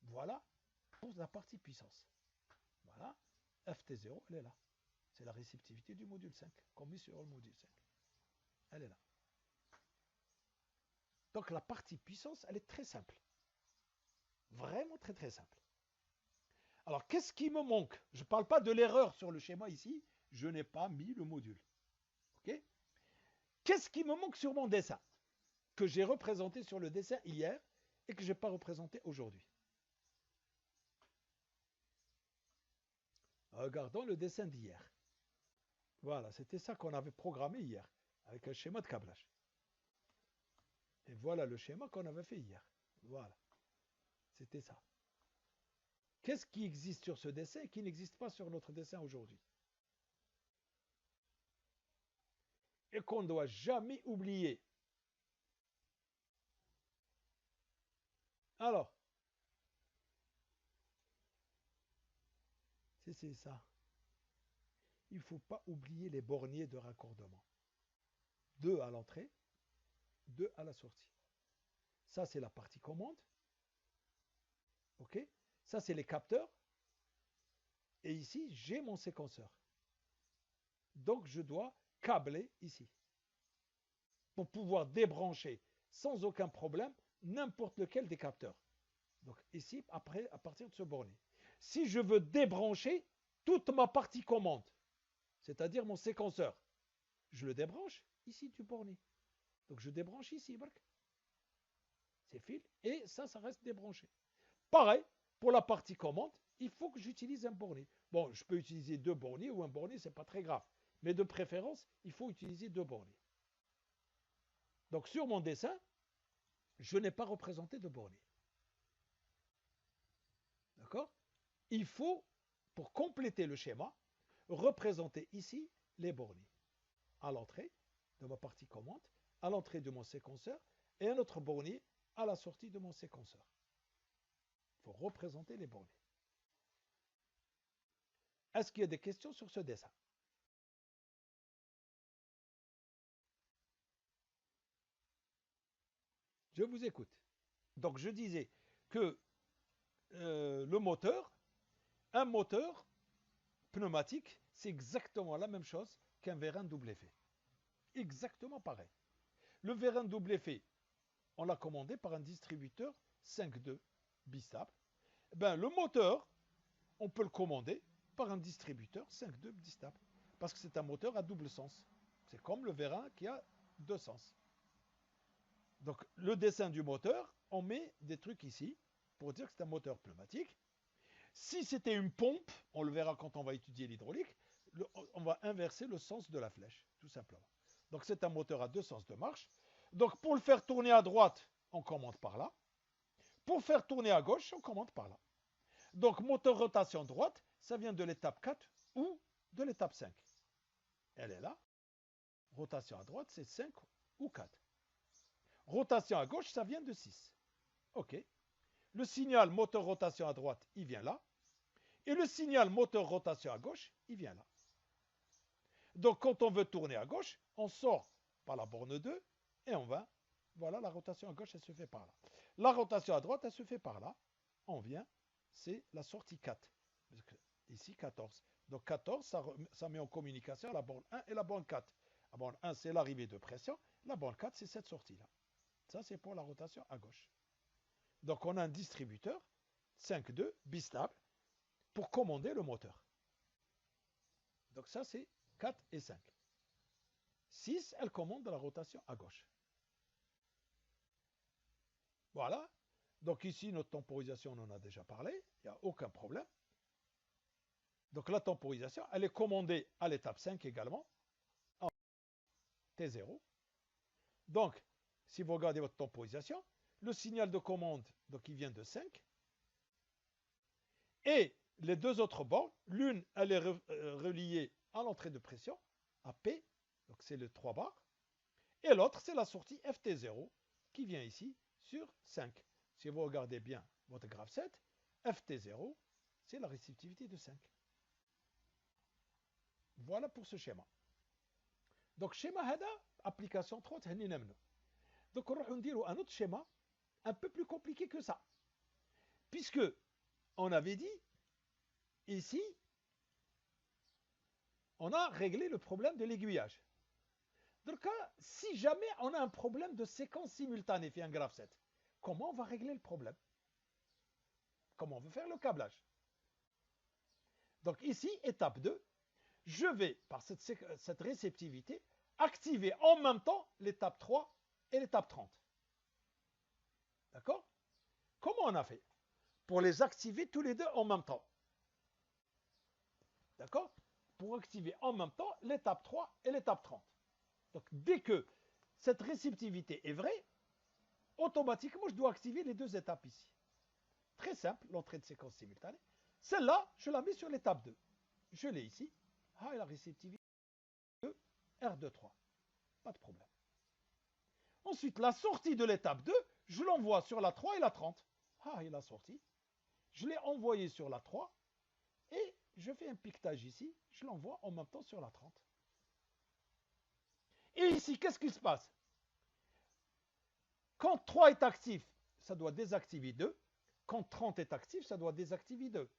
Speaker 1: Voilà pour la partie puissance. Voilà, FT0, elle est là. C'est la réceptivité du module 5, comme sur le module 5. Elle est là. Donc la partie puissance, elle est très simple. Vraiment très très simple. Alors qu'est-ce qui me manque? Je ne parle pas de l'erreur sur le schéma ici. Je n'ai pas mis le module. Okay? Qu'est-ce qui me manque sur mon dessin? Que j'ai représenté sur le dessin hier et que je n'ai pas représenté aujourd'hui. Regardons le dessin d'hier. Voilà, c'était ça qu'on avait programmé hier, avec un schéma de câblage. Et voilà le schéma qu'on avait fait hier. Voilà, c'était ça. Qu'est-ce qui existe sur ce dessin et qui n'existe pas sur notre dessin aujourd'hui? Et qu'on ne doit jamais oublier. Alors, c'est ça. Il ne faut pas oublier les borniers de raccordement. Deux à l'entrée, deux à la sortie. Ça, c'est la partie commande. OK? Ça, c'est les capteurs. Et ici, j'ai mon séquenceur. Donc, je dois câbler ici pour pouvoir débrancher sans aucun problème n'importe lequel des capteurs. Donc ici, après, à partir de ce bornier. Si je veux débrancher toute ma partie commande, c'est-à-dire mon séquenceur, je le débranche ici du bornier. Donc je débranche ici, ces fils, et ça reste débranché. Pareil, pour la partie commande, il faut que j'utilise un bornier. Bon, je peux utiliser deux borniers ou un bornier, c'est pas très grave. Mais de préférence, il faut utiliser deux borniers. Donc sur mon dessin, je n'ai pas représenté de bornier. D'accord? Il faut, pour compléter le schéma, représenter ici les borniers. À l'entrée de ma partie commande, à l'entrée de mon séquenceur, et un autre bornier à la sortie de mon séquenceur. Il faut représenter les borniers. Est-ce qu'il y a des questions sur ce dessin? Je vous écoute. Donc je disais que le moteur, un moteur pneumatique, c'est exactement la même chose qu'un vérin double effet. Exactement pareil. Le vérin double effet, on l'a commandé par un distributeur 5.2 bistable. Ben, le moteur, on peut le commander par un distributeur 5.2 bistable. Parce que c'est un moteur à double sens. C'est comme le vérin qui a deux sens. Donc le dessin du moteur, on met des trucs ici pour dire que c'est un moteur pneumatique. Si c'était une pompe, on le verra quand on va étudier l'hydraulique, on va inverser le sens de la flèche, tout simplement. Donc c'est un moteur à deux sens de marche. Donc pour le faire tourner à droite, on commande par là. Pour faire tourner à gauche, on commande par là. Donc moteur rotation droite, ça vient de l'étape 4 ou de l'étape 5. Elle est là. Rotation à droite, c'est 5 ou 4. Rotation à gauche, ça vient de 6. OK. Le signal moteur rotation à droite, il vient là. Et le signal moteur rotation à gauche, il vient là. Donc quand on veut tourner à gauche, on sort par la borne 2 et on va. Voilà, la rotation à gauche, elle se fait par là. La rotation à droite, elle se fait par là. On vient, c'est la sortie 4. Ici, 14. Donc 14, ça met en communication la borne 1 et la borne 4. La borne 1, c'est l'arrivée de pression. La borne 4, c'est cette sortie-là. Ça, c'est pour la rotation à gauche. Donc on a un distributeur 5.2 bistable pour commander le moteur. Donc ça, c'est 4 et 5. 6, elle commande la rotation à gauche. Voilà. Donc ici, notre temporisation, on en a déjà parlé. Il n'y a aucun problème. Donc la temporisation, elle est commandée à l'étape 5 également, en T0. Donc, si vous regardez votre temporisation, le signal de commande, donc il vient de 5. Et les deux autres bornes, l'une, elle est reliée à l'entrée de pression, à P, donc c'est le 3 bars. Et l'autre, c'est la sortie FT0, qui vient ici sur 5. Si vous regardez bien votre graphe 7, FT0, c'est la réceptivité de 5. Voilà pour ce schéma. Donc, schéma هذا, application 30, donc on va dire un autre schéma un peu plus compliqué que ça. Puisque on avait dit, ici, on a réglé le problème de l'aiguillage. Donc, si jamais on a un problème de séquence simultanée, fait un graphe 7, comment on va régler le problème? Comment on va faire le câblage? Donc ici, étape 2, je vais, par cette réceptivité, activer en même temps l'étape 3 et l'étape 30. D'accord? Comment on a fait? Pour les activer tous les deux en même temps. D'accord? pour activer en même temps l'étape 3 et l'étape 30. Donc dès que cette réceptivité est vraie, automatiquement je dois activer les deux étapes ici. Très simple, l'entrée de séquence simultanée. Celle-là, je la mets sur l'étape 2. Je l'ai ici. Ah, et la réceptivité de R23. Pas de problème. Ensuite, la sortie de l'étape 2, je l'envoie sur la 3 et la 30. Ah, et la sortie. Je l'ai envoyé sur la 3 et je fais un piquetage ici. Je l'envoie en même temps sur la 30. Et ici, qu'est-ce qui se passe? Quand 3 est actif, ça doit désactiver 2. Quand 30 est actif, ça doit désactiver 2.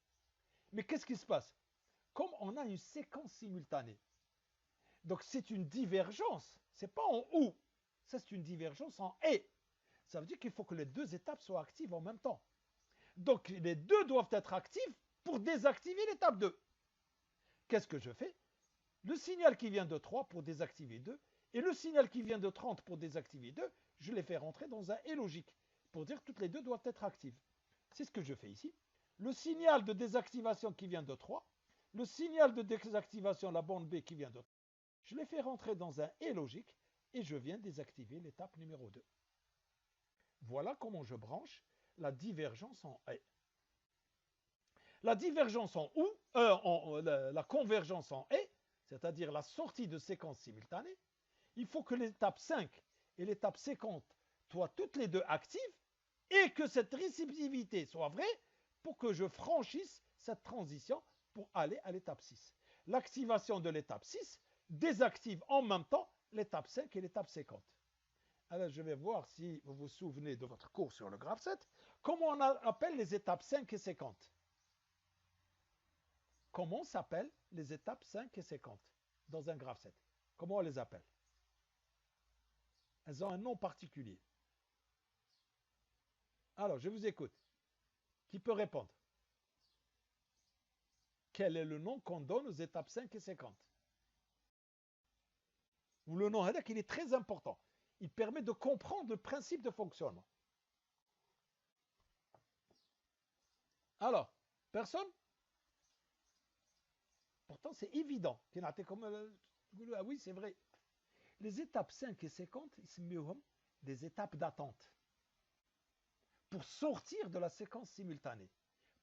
Speaker 1: Mais qu'est-ce qui se passe? Comme on a une séquence simultanée, donc c'est une divergence. Ce n'est pas en OU, ça c'est une divergence en et. Ça veut dire qu'il faut que les deux étapes soient actives en même temps. Donc les deux doivent être actifs pour désactiver l'étape 2. Qu'est-ce que je fais? Le signal qui vient de 3 pour désactiver 2 et le signal qui vient de 30 pour désactiver 2, je les fais rentrer dans un et logique pour dire que toutes les deux doivent être actives. C'est ce que je fais ici. Le signal de désactivation qui vient de 3, le signal de désactivation, la bande B qui vient de 3, je les fais rentrer dans un et logique et je viens désactiver l'étape numéro 2. Voilà comment je branche la divergence en et. La divergence en OU, la convergence en et, c'est-à-dire la sortie de séquence simultanée, il faut que l'étape 5 et l'étape 50 soient toutes les deux actives et que cette réceptivité soit vraie pour que je franchisse cette transition pour aller à l'étape 6. L'activation de l'étape 6 désactive en même temps l'étape 5 et l'étape 50. Alors je vais voir si vous vous souvenez de votre cours sur le graphe 7. Comment on appelle les étapes 5 et 50? Comment s'appellent les étapes 5 et 50 dans un graphe 7? Comment on les appelle? Elles ont un nom particulier. Alors, je vous écoute. Qui peut répondre? Quel est le nom qu'on donne aux étapes 5 et 50? Ou le nom il est très important. Il permet de comprendre le principe de fonctionnement. Alors, personne? Pourtant, c'est évident. Ah oui, c'est vrai. Les étapes 5 et 50, sont des étapes d'attente pour sortir de la séquence simultanée.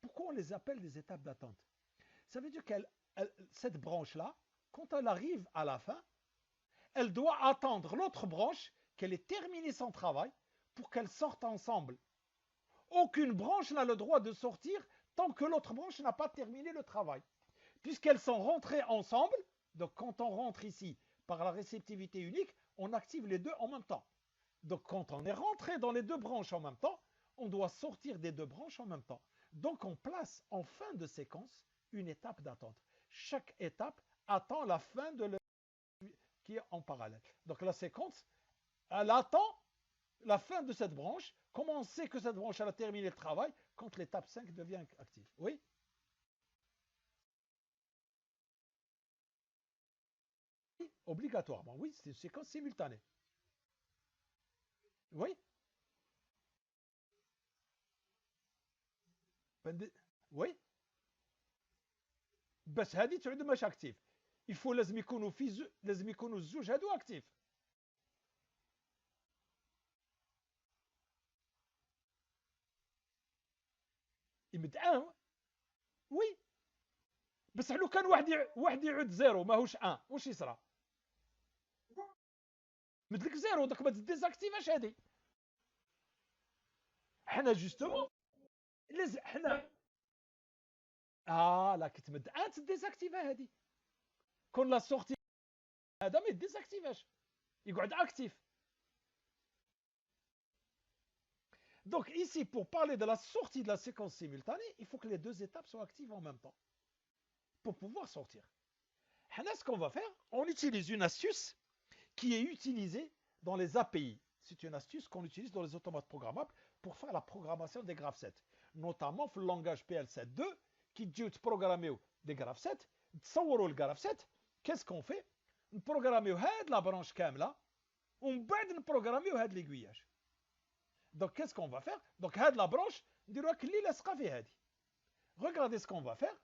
Speaker 1: Pourquoi on les appelle des étapes d'attente? Ça veut dire que cette branche-là, quand elle arrive à la fin, elle doit attendre l'autre branche qu'elle ait terminé son travail pour qu'elles sortent ensemble. Aucune branche n'a le droit de sortir tant que l'autre branche n'a pas terminé le travail. Puisqu'elles sont rentrées ensemble, donc quand on rentre ici par la réceptivité unique, on active les deux en même temps. Donc quand on est rentré dans les deux branches en même temps, on doit sortir des deux branches en même temps. Donc on place en fin de séquence une étape d'attente. Chaque étape attend la fin de qui est en parallèle. Donc la séquence, elle attend la fin de cette branche. Comment on sait que cette branche elle a terminé le travail? Quand l'étape 5 devient active. Oui? Obligatoirement, oui, c'est une séquence simultanée. Oui? Oui? بس هذه تعود مش اكتيف. يفو لازم يكونوا لازم يكونوا الزوج هادو اكتيف. يمد وي بس لو كان واحد يعود زيرو ماهوش واش يصرى؟ مدلك زيرو داك ما تديزاكتيفاش هادي. حنا جوستومون لازم حنا لا كتمد تديزاكتيفا هادي. كون لا سورتي هذا ما يديزاكتيفاش يقعد اكتيف. Donc ici, pour parler de la sortie de la séquence simultanée, il faut que les deux étapes soient actives en même temps pour pouvoir sortir. Ce qu'on va faire, on utilise une astuce qui est utilisée dans les API. C'est une astuce qu'on utilise dans les automates programmables pour faire la programmation des graphes 7. Notamment dans le langage PL7.2 qui dit programmer des graphes 7. تصوروا le graphe 7. Qu'est-ce qu'on fait? On programme la branche كاملة ومن بعد نبروغراميو هاد l'aiguillage. Donc qu'est-ce qu'on va faire? Donc هاد la branche نديروها كلي لاصقه في هادي. Regardez ce qu'on va faire.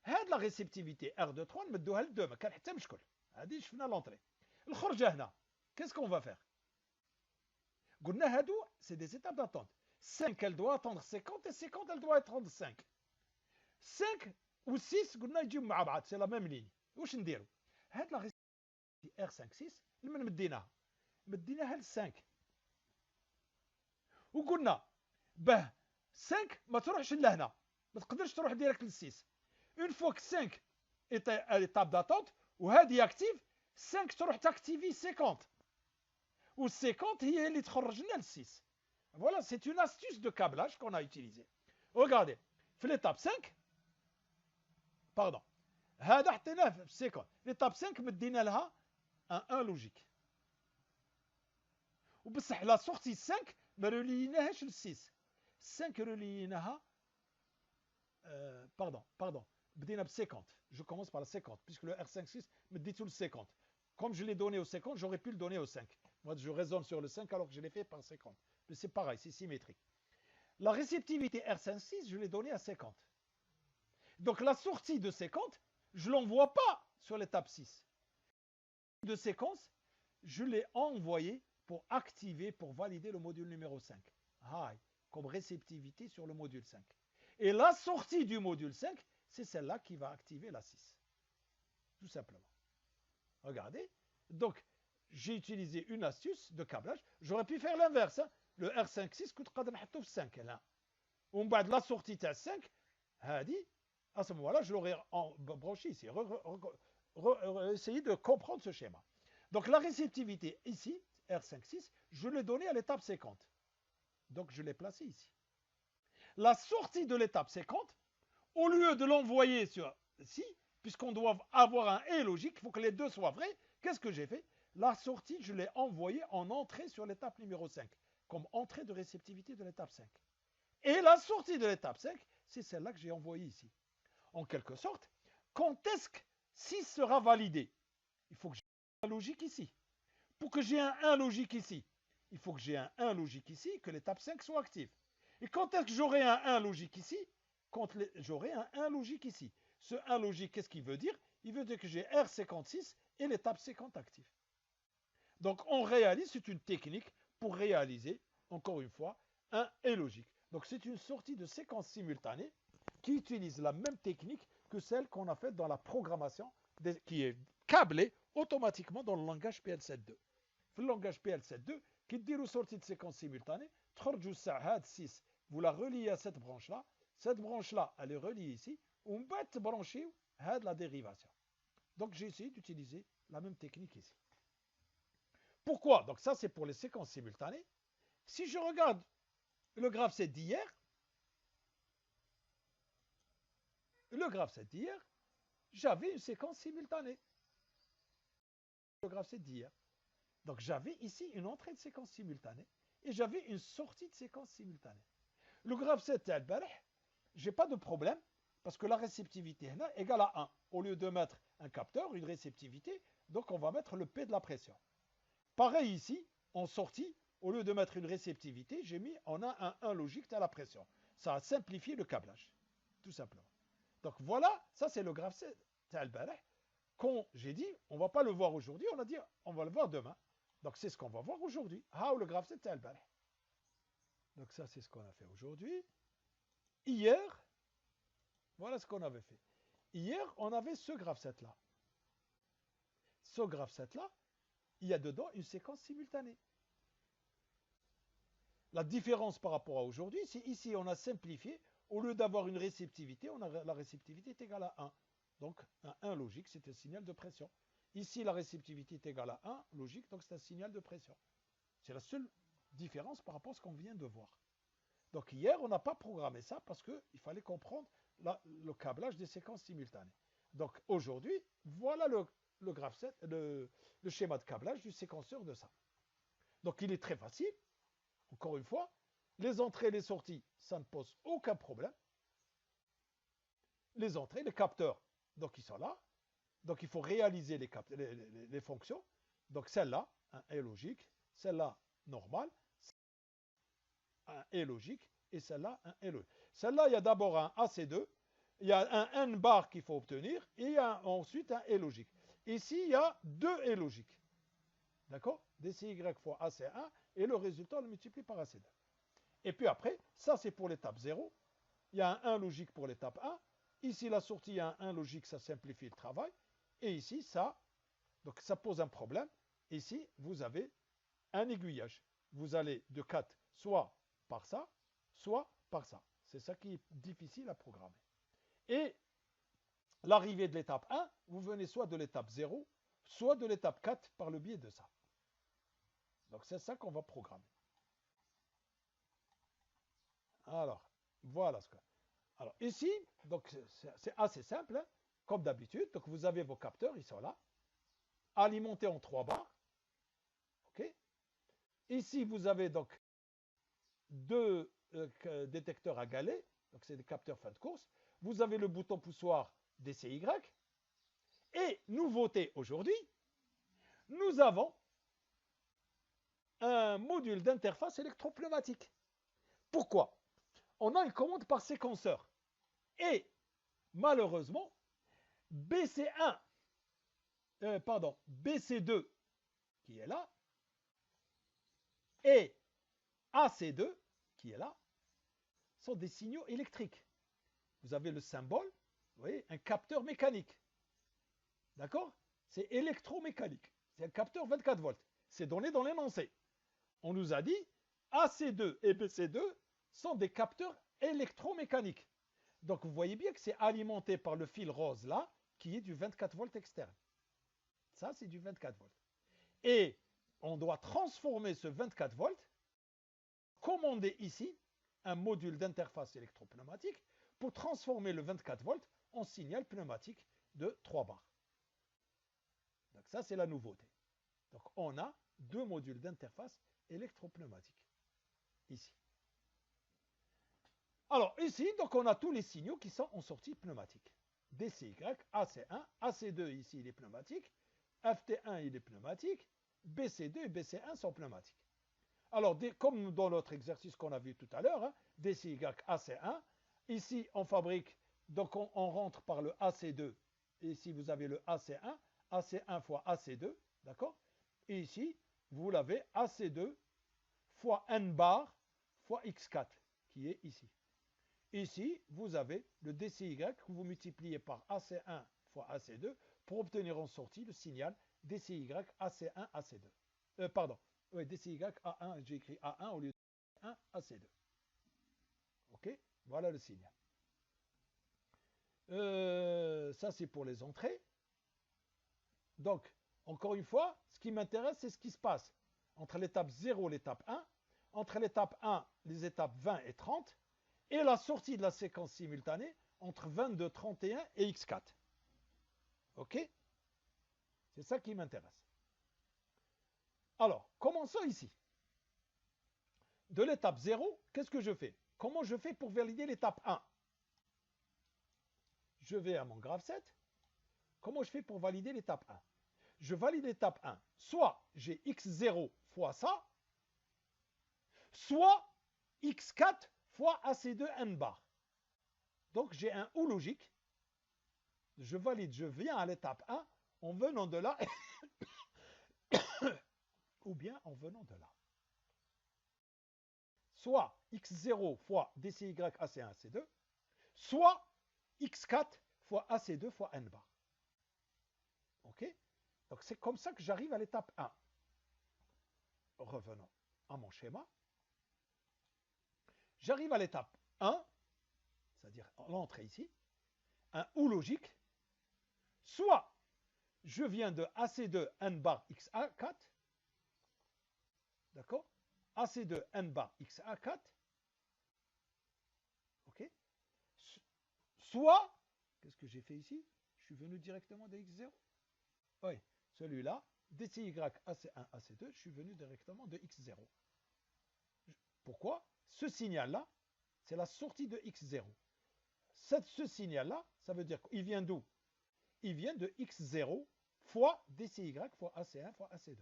Speaker 1: هاد لا ريسبتيفيتي ار دو 3 نمدوها ل 2 ما كان حتى مشكل. هادي شفنا لونطري. الخرجه هنا كيس كون فا فير؟ قلنا هادو سي دي زيتاب داتونت. 5 elle doit attendre 50 et 50 elle doit attendre 5. 5 و 6 قلنا يجيو مع بعض سي لا ميم لين. واش نديرو؟ هاد لا ريسبتيفيتي ار 5 6 لمن مديناها ل 5 وقلنا باه 5 ما تروحش لهنا، ما تقدرش تروح ديريكت ل 6. اون فوا ك 5 ايتاب داتونت وهذه اكتيف، 5 تروح تاكتيفي 50 و 50 هي اللي تخرجنا ل 6. Voilà, c'est une astuce de câblage qu'on a utilisée. Regardez, في l'étape 5 pardon هذا حطيناه في 50. l'étape 5 مدينا لها un 1 لوجيك وبصح لا سورتي 5 ما روليناهاش ل 6. 5 روليناها pardon بدينا ب 50. je commence par la 50 puisque le R5-6 me dit tout le 50. Comme je l'ai donné au 50, j'aurais pu le donner au 5. Moi, je raisonne sur le 5 alors que je l'ai fait par 50. Mais c'est pareil, c'est symétrique. La réceptivité R5-6, je l'ai donnée à 50. Donc la sortie de 50, je ne l'envoie pas sur l'étape 6. De séquence, je l'ai envoyé pour activer, pour valider le module numéro 5. High, comme réceptivité sur le module 5. Et la sortie du module 5, c'est celle-là qui va activer la 6. Tout simplement. Regardez. Donc, j'ai utilisé une astuce de câblage. J'aurais pu faire l'inverse. Hein. Le R5-6 coûte 5 là. On bat de la sortie à 5. À ce moment-là, je l'aurais branché ici. Essayez de comprendre ce schéma. Donc, la réceptivité ici, R5-6, je l'ai donné à l'étape 50. Donc, je l'ai placé ici. La sortie de l'étape 50, au lieu de l'envoyer sur ici, puisqu'on doit avoir un et logique, il faut que les deux soient vrais. Qu'est-ce que j'ai fait? La sortie, je l'ai envoyée en entrée sur l'étape numéro 5, comme entrée de réceptivité de l'étape 5. Et la sortie de l'étape 5, c'est celle-là que j'ai envoyée ici. En quelque sorte, quand est-ce que 6 sera validé? Il faut que j'ai un logique ici. Pour que j'ai un 1 logique ici, il faut que j'ai un 1 logique ici, que l'étape 5 soit active. Et quand est-ce que j'aurai un 1 logique ici? Quand j'aurai un 1 logique ici. Ce 1 logique, qu'est-ce qu'il veut dire? Il veut dire que j'ai R56 et l'étape 50 active. Donc on réalise, c'est une technique pour réaliser, encore une fois, un et logique. Donc c'est une sortie de séquence simultanée qui utilise la même technique que celle qu'on a faite dans la programmation, qui est câblée automatiquement dans le langage PL72. Le langage PL72, qui dit une sortie de séquence simultanée, 6, vous la reliez à cette branche-là. Cette branche-là, elle est reliée ici. On va brancher la dérivation. Donc j'ai essayé d'utiliser la même technique ici. Pourquoi? Donc ça, c'est pour les séquences simultanées. Si je regarde le graphe 7 d'hier, j'avais une séquence simultanée. Le graphe 7 d'hier. Donc j'avais ici une entrée de séquence simultanée et j'avais une sortie de séquence simultanée. Le graphe 7 je n'ai pas de problème parce que la réceptivité est égale à 1. Au lieu de mettre un capteur, une réceptivité, donc on va mettre le P de la pression. Pareil ici, en sortie, au lieu de mettre une réceptivité, on a un 1 logique à la pression. Ça a simplifié le câblage, tout simplement. Donc voilà, ça c'est le graphe 7 quand j'ai dit, on ne va pas le voir aujourd'hui, on a dit, on va le voir demain. Donc c'est ce qu'on va voir aujourd'hui. Le graphe 7 Donc ça c'est ce qu'on a fait aujourd'hui. Hier, voilà ce qu'on avait fait. Hier, on avait ce graphe 7 là. Ce graphe 7 là, il y a dedans une séquence simultanée. La différence par rapport à aujourd'hui, c'est ici on a simplifié. Au lieu d'avoir une réceptivité, la réceptivité est égale à 1. Donc un 1 logique, c'est un signal de pression. Ici, la réceptivité est égale à 1 logique, donc c'est un signal de pression. C'est la seule différence par rapport à ce qu'on vient de voir. Donc hier, on n'a pas programmé ça parce qu'il fallait comprendre le câblage des séquences simultanées. Donc aujourd'hui, voilà le graphe 7, le schéma de câblage du séquenceur de ça. Donc il est très facile. Encore une fois, les entrées et les sorties, ça ne pose aucun problème. Les entrées, les capteurs, donc ils sont là. Donc il faut réaliser les fonctions. Donc celle-là, un et logique, celle-là, normale, un et logique, et celle-là, un et logique. Celle-là, il y a d'abord un AC2, il y a un n bar qu'il faut obtenir et il y a ensuite un et logique. Ici, il y a deux et logiques. D'accord? DCY fois AC1 et le résultat, on le multiplie par AC2. Et puis après, ça c'est pour l'étape 0. Il y a un 1 logique pour l'étape 1. Ici, la sortie, il y a un 1 logique, ça simplifie le travail. Et ici, ça, donc ça pose un problème. Ici, vous avez un aiguillage. Vous allez de 4 soit par ça, soit par ça. C'est ça qui est difficile à programmer. Et l'arrivée de l'étape 1, vous venez soit de l'étape 0, soit de l'étape 4 par le biais de ça. Donc c'est ça qu'on va programmer. Alors, voilà ce que... Alors ici, donc c'est assez simple, hein, comme d'habitude. Donc vous avez vos capteurs, ils sont là, alimentés en 3 barres. Okay. Ici, vous avez donc deux détecteurs à galets, donc c'est des capteurs fin de course. Vous avez le bouton poussoir DCY. Et nouveauté aujourd'hui, nous avons un module d'interface électropneumatique. Pourquoi? On a une commande par séquenceur. Et malheureusement, BC1, BC2 qui est là, et AC2 qui est là, sont des signaux électriques. Vous avez le symbole, vous voyez, un capteur mécanique. D'accord? C'est électromécanique. C'est un capteur 24 volts. C'est donné dans l'énoncé. On nous a dit AC2 et BC2 sont des capteurs électromécaniques. Donc vous voyez bien que c'est alimenté par le fil rose là, qui est du 24 volts externe. Ça, c'est du 24 volts. Et on doit transformer ce 24 volts, commander ici un module d'interface électropneumatique pour transformer le 24 volts en signal pneumatique de 3 bars. Donc ça, c'est la nouveauté. Donc on a deux modules d'interface électropneumatique ici. Alors ici, donc on a tous les signaux qui sont en sortie pneumatique. DCY, AC1, AC2 ici il est pneumatique, FT1 il est pneumatique, BC2 et BC1 sont pneumatiques. Alors comme dans l'autre exercice qu'on a vu tout à l'heure, hein, DCY, AC1, ici on fabrique, donc on rentre par le AC2, et ici vous avez le AC1, AC1 fois AC2, d'accord? Et ici, vous l'avez AC2 fois N bar fois X4, qui est ici. Ici, vous avez le DCY que vous multipliez par AC1 fois AC2 pour obtenir en sortie le signal DCY AC1 AC2. Oui, DCY A1, j'ai écrit A1 au lieu de A1 AC2. Ok, voilà le signal. Ça, c'est pour les entrées. Donc, encore une fois, ce qui m'intéresse, c'est ce qui se passe entre l'étape 0 et l'étape 1, entre l'étape 1, les étapes 20 et 30, et la sortie de la séquence simultanée entre 22, 31 et X4. OK? C'est ça qui m'intéresse. Alors, commençons ici. De l'étape 0, qu'est-ce que je fais? Comment je fais pour valider l'étape 1? Je vais à mon graph 7. Comment je fais pour valider l'étape 1? Je valide l'étape 1. Soit j'ai X0 fois ça, soit X4 fois AC2 N bar. Donc j'ai un OU logique. Je valide, je viens à l'étape 1 en venant de là, ou bien en venant de là. Soit X0 fois DCY AC1 AC2, soit X4 fois AC2 fois N bar. OK? Donc c'est comme ça que j'arrive à l'étape 1. Revenons à mon schéma. J'arrive à l'étape 1, c'est-à-dire l'entrée ici, un OU logique, soit je viens de AC2 N bar XA4, d'accord? AC2 N bar XA4, ok? Soit, qu'est-ce que j'ai fait ici? Je suis venu directement de X0. Oui, celui-là, DCY AC1 AC2, je suis venu directement de X0. Pourquoi? Ce signal-là, c'est la sortie de X0. Ce signal-là, ça veut dire qu'il vient d'où? Il vient de X0 fois DCY fois AC1 fois AC2.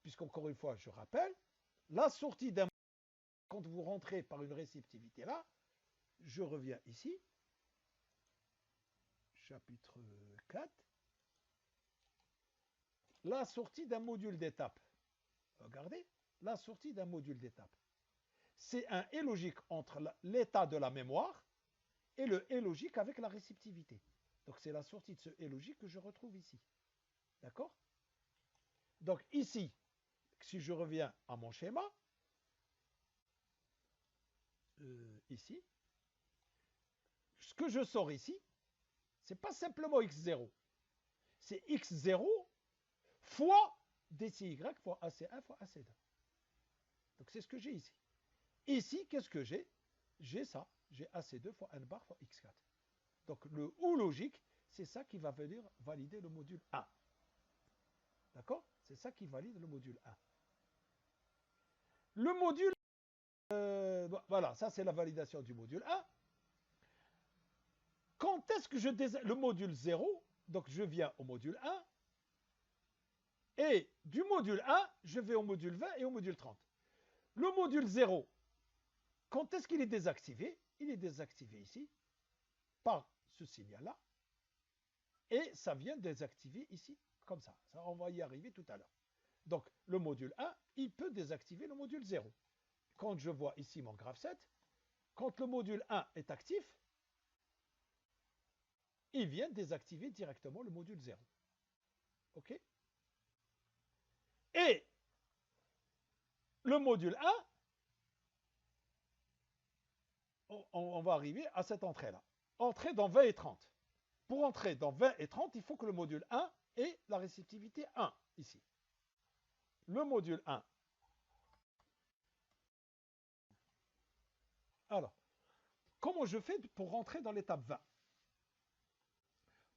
Speaker 1: Puisqu'encore une fois, je rappelle, la sortie d'un... Quand vous rentrez par une réceptivité là, je reviens ici. chapitre 4, la sortie d'un module d'étape. Regardez, la sortie d'un module d'étape. C'est un et logique entre l'état de la mémoire et le et logique avec la réceptivité. Donc c'est la sortie de ce et logique que je retrouve ici. D'accord? Donc ici, si je reviens à mon schéma, ici, ce que je sors ici, ce n'est pas simplement x0. C'est x0 fois dcy fois ac1 fois ac2. Donc c'est ce que j'ai ici. Ici, qu'est-ce que j'ai? J'ai ça. J'ai ac2 fois n bar fois x4. Donc le ou logique, c'est ça qui va venir valider le module 1. D'accord? C'est ça qui valide le module 1. Le module, voilà, ça c'est la validation du module 1. Quand est-ce que le module 0, donc je viens au module 1, et du module 1, je vais au module 20 et au module 30. Le module 0, quand est-ce qu'il est désactivé? Il est désactivé ici, par ce signal-là, et ça vient désactiver ici, comme ça. On va y arriver tout à l'heure. Donc, le module 1, il peut désactiver le module 0. Quand je vois ici mon graphe 7, quand le module 1 est actif, il vient désactiver directement le module 0. OK? Et le module 1, on va arriver à cette entrée-là. Entrer dans 20 et 30. Pour entrer dans 20 et 30, il faut que le module 1 ait la réceptivité 1, ici. Le module 1. Alors, comment je fais pour rentrer dans l'étape 20?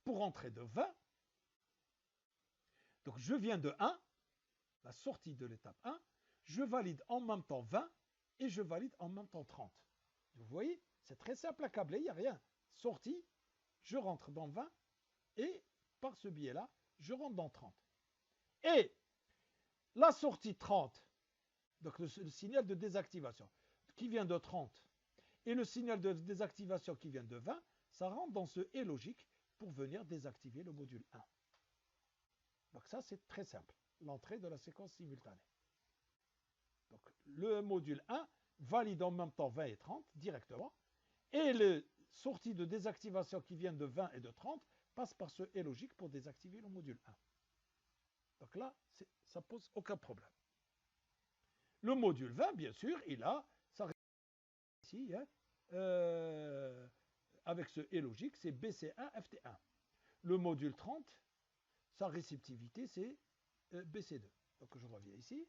Speaker 1: Pour rentrer de 20, donc je viens de 1, la sortie de l'étape 1, je valide en même temps 20 et je valide en même temps 30. Vous voyez, c'est très simple à câbler, il n'y a rien. Sortie, je rentre dans 20 et par ce biais-là, je rentre dans 30. Et la sortie 30, donc le signal de désactivation qui vient de 30 et le signal de désactivation qui vient de 20, ça rentre dans ce et logique pour venir désactiver le module 1. Donc ça, c'est très simple, l'entrée de la séquence simultanée. Donc le module 1 valide en même temps 20 et 30 directement, et les sorties de désactivation qui viennent de 20 et de 30 passent par ce et logique pour désactiver le module 1. Donc là, ça ne pose aucun problème. Le module 20, bien sûr, il a sa ici, hein, avec ce et logique, c'est BC1, FT1. Le module 30, sa réceptivité, c'est BC2. Donc je reviens ici.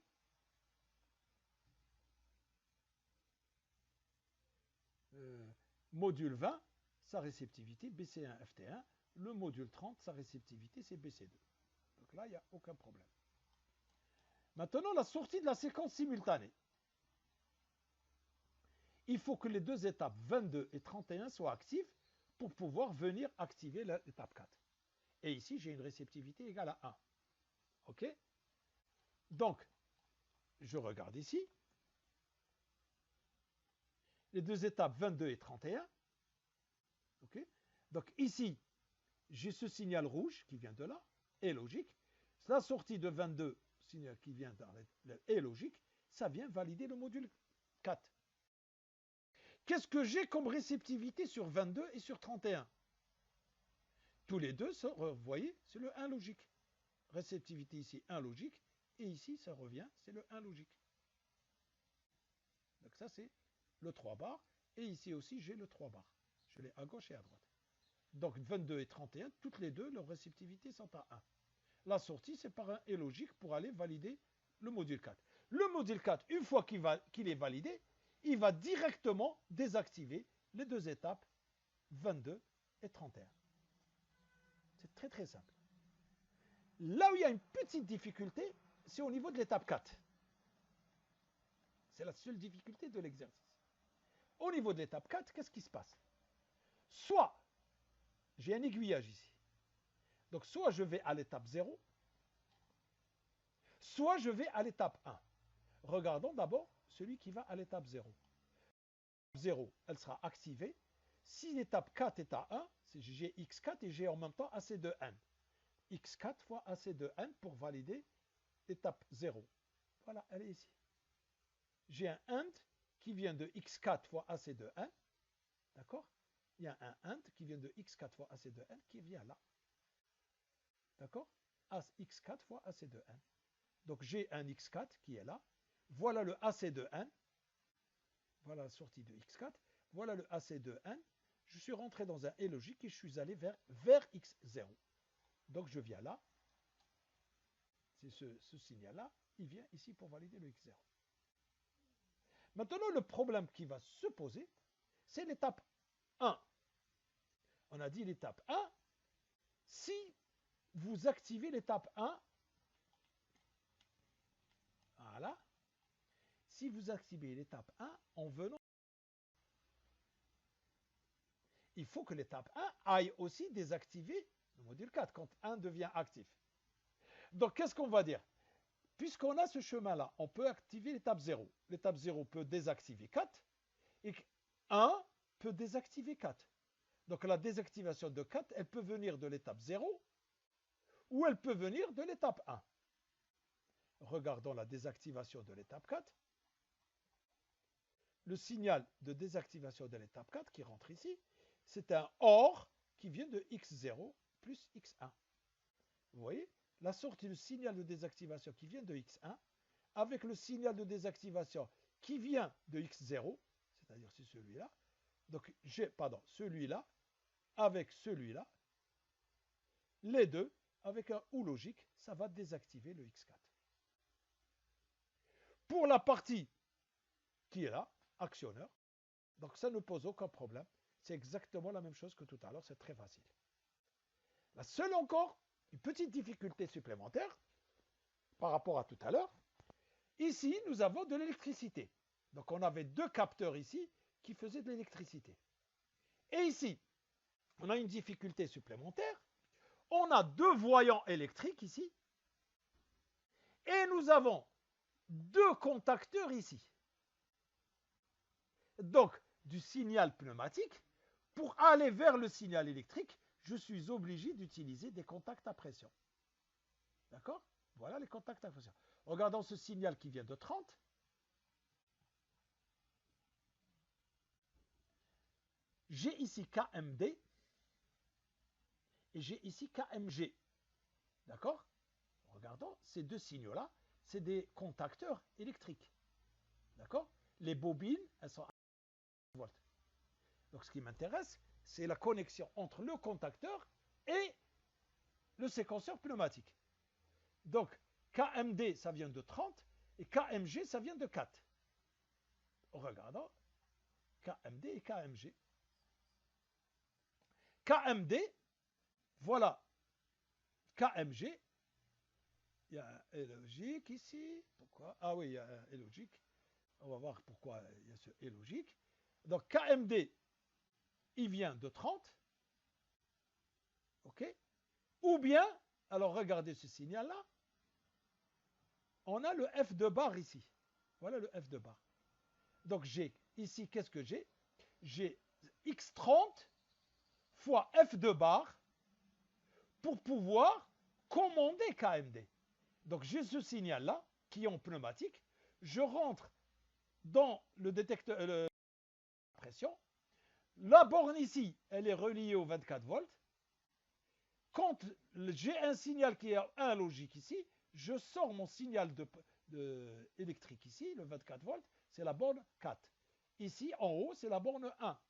Speaker 1: Module 20, sa réceptivité, BC1, FT1. Le module 30, sa réceptivité, c'est BC2. Donc là, il n'y a aucun problème. Maintenant, la sortie de la séquence simultanée. Il faut que les deux étapes 22 et 31 soient actives pour pouvoir venir activer l'étape 4. Et ici, j'ai une réceptivité égale à 1. OK? Donc, je regarde ici. Les deux étapes 22 et 31. OK? Donc ici, j'ai ce signal rouge qui vient de là, et logique. La sortie de 22, signal qui vient dans et logique, ça vient valider le module 4. Qu'est-ce que j'ai comme réceptivité sur 22 et sur 31? Tous les deux, vous voyez, c'est le 1 logique. Réceptivité ici, 1 logique, et ici, ça revient, c'est le 1 logique. Donc ça, c'est le 3 bar, et ici aussi, j'ai le 3 bar. Je l'ai à gauche et à droite. Donc 22 et 31, toutes les deux, leurs réceptivités sont à 1. La sortie, c'est par un et logique pour aller valider le module 4. Le module 4, une fois qu'il est validé, il va directement désactiver les deux étapes 22 et 31. C'est très très simple. Là où il y a une petite difficulté, c'est au niveau de l'étape 4. C'est la seule difficulté de l'exercice. Au niveau de l'étape 4, qu'est-ce qui se passe? Soit, j'ai un aiguillage ici. Donc, soit je vais à l'étape 0, soit je vais à l'étape 1. Regardons d'abord celui qui va à l'étape 0. 0, elle sera activée. Si l'étape 4 est à 1, j'ai x4 et j'ai en même temps AC de n. x4 fois AC de n pour valider l'étape 0. Voilà, elle est ici. J'ai un AND qui vient de x4 fois AC de n. D'accord? Il y a un AND qui vient de x4 fois AC de n qui vient là. D'accord? x4 fois AC de n. Donc j'ai un x4 qui est là. Voilà le AC de n. Voilà la sortie de x4. Voilà le AC de n. Je suis rentré dans un et logique et je suis allé vers x0. Donc je viens là. C'est ce signal-là. Il vient ici pour valider le x0. Maintenant, le problème qui va se poser, c'est l'étape 1. On a dit l'étape 1. Si vous activez l'étape 1, voilà. Si vous activez l'étape 1 en venant, il faut que l'étape 1 aille aussi désactiver le module 4 quand 1 devient actif. Donc, qu'est-ce qu'on va dire? Puisqu'on a ce chemin-là, on peut activer l'étape 0. L'étape 0 peut désactiver 4 et 1 peut désactiver 4. Donc, la désactivation de 4, elle peut venir de l'étape 0 ou elle peut venir de l'étape 1. Regardons la désactivation de l'étape 4. Le signal de désactivation de l'étape 4 qui rentre ici, c'est un OR qui vient de x0 plus x1. Vous voyez, la sortie du signal de désactivation qui vient de x1 avec le signal de désactivation qui vient de x0, c'est-à-dire c'est celui-là. Donc j'ai, celui-là avec celui-là, les deux avec un OU logique, ça va désactiver le x4. Pour la partie qui est là, actionneur, donc ça ne pose aucun problème. C'est exactement la même chose que tout à l'heure, c'est très facile. La seule encore, une petite difficulté supplémentaire par rapport à tout à l'heure, ici nous avons de l'électricité. Donc on avait deux capteurs ici qui faisaient de l'électricité. Et ici, on a une difficulté supplémentaire. On a deux voyants électriques ici. Et nous avons deux contacteurs ici. Donc, du signal pneumatique, pour aller vers le signal électrique, je suis obligé d'utiliser des contacts à pression. D'accord? Voilà les contacts à pression. Regardons ce signal qui vient de 30. J'ai ici KMD et j'ai ici KMG. D'accord? Regardons, ces deux signaux-là, c'est des contacteurs électriques. D'accord? Les bobines, elles sont à 20 volts. Donc ce qui m'intéresse, c'est la connexion entre le contacteur et le séquenceur pneumatique. Donc KMD, ça vient de 30 et KMG, ça vient de 4. Regardons KMD et KMG. KMD, voilà KMG. Il y a un E logique ici. Pourquoi? Ah oui, il y a un E logique. On va voir pourquoi il y a ce E logique. Donc KMD, il vient de 30. OK? Ou bien, alors regardez ce signal-là. On a le F de bar ici. Voilà le F de bar. Donc j'ai ici, qu'est-ce que j'ai? J'ai X30 fois F de bar pour pouvoir commander KMD. Donc j'ai ce signal-là qui est en pneumatique. Je rentre dans le détecteur de pression. La borne ici, elle est reliée au 24 volts. Quand j'ai un signal qui est un logique ici, je sors mon signal électrique ici, le 24 volts, c'est la borne 4. Ici, en haut, c'est la borne 1.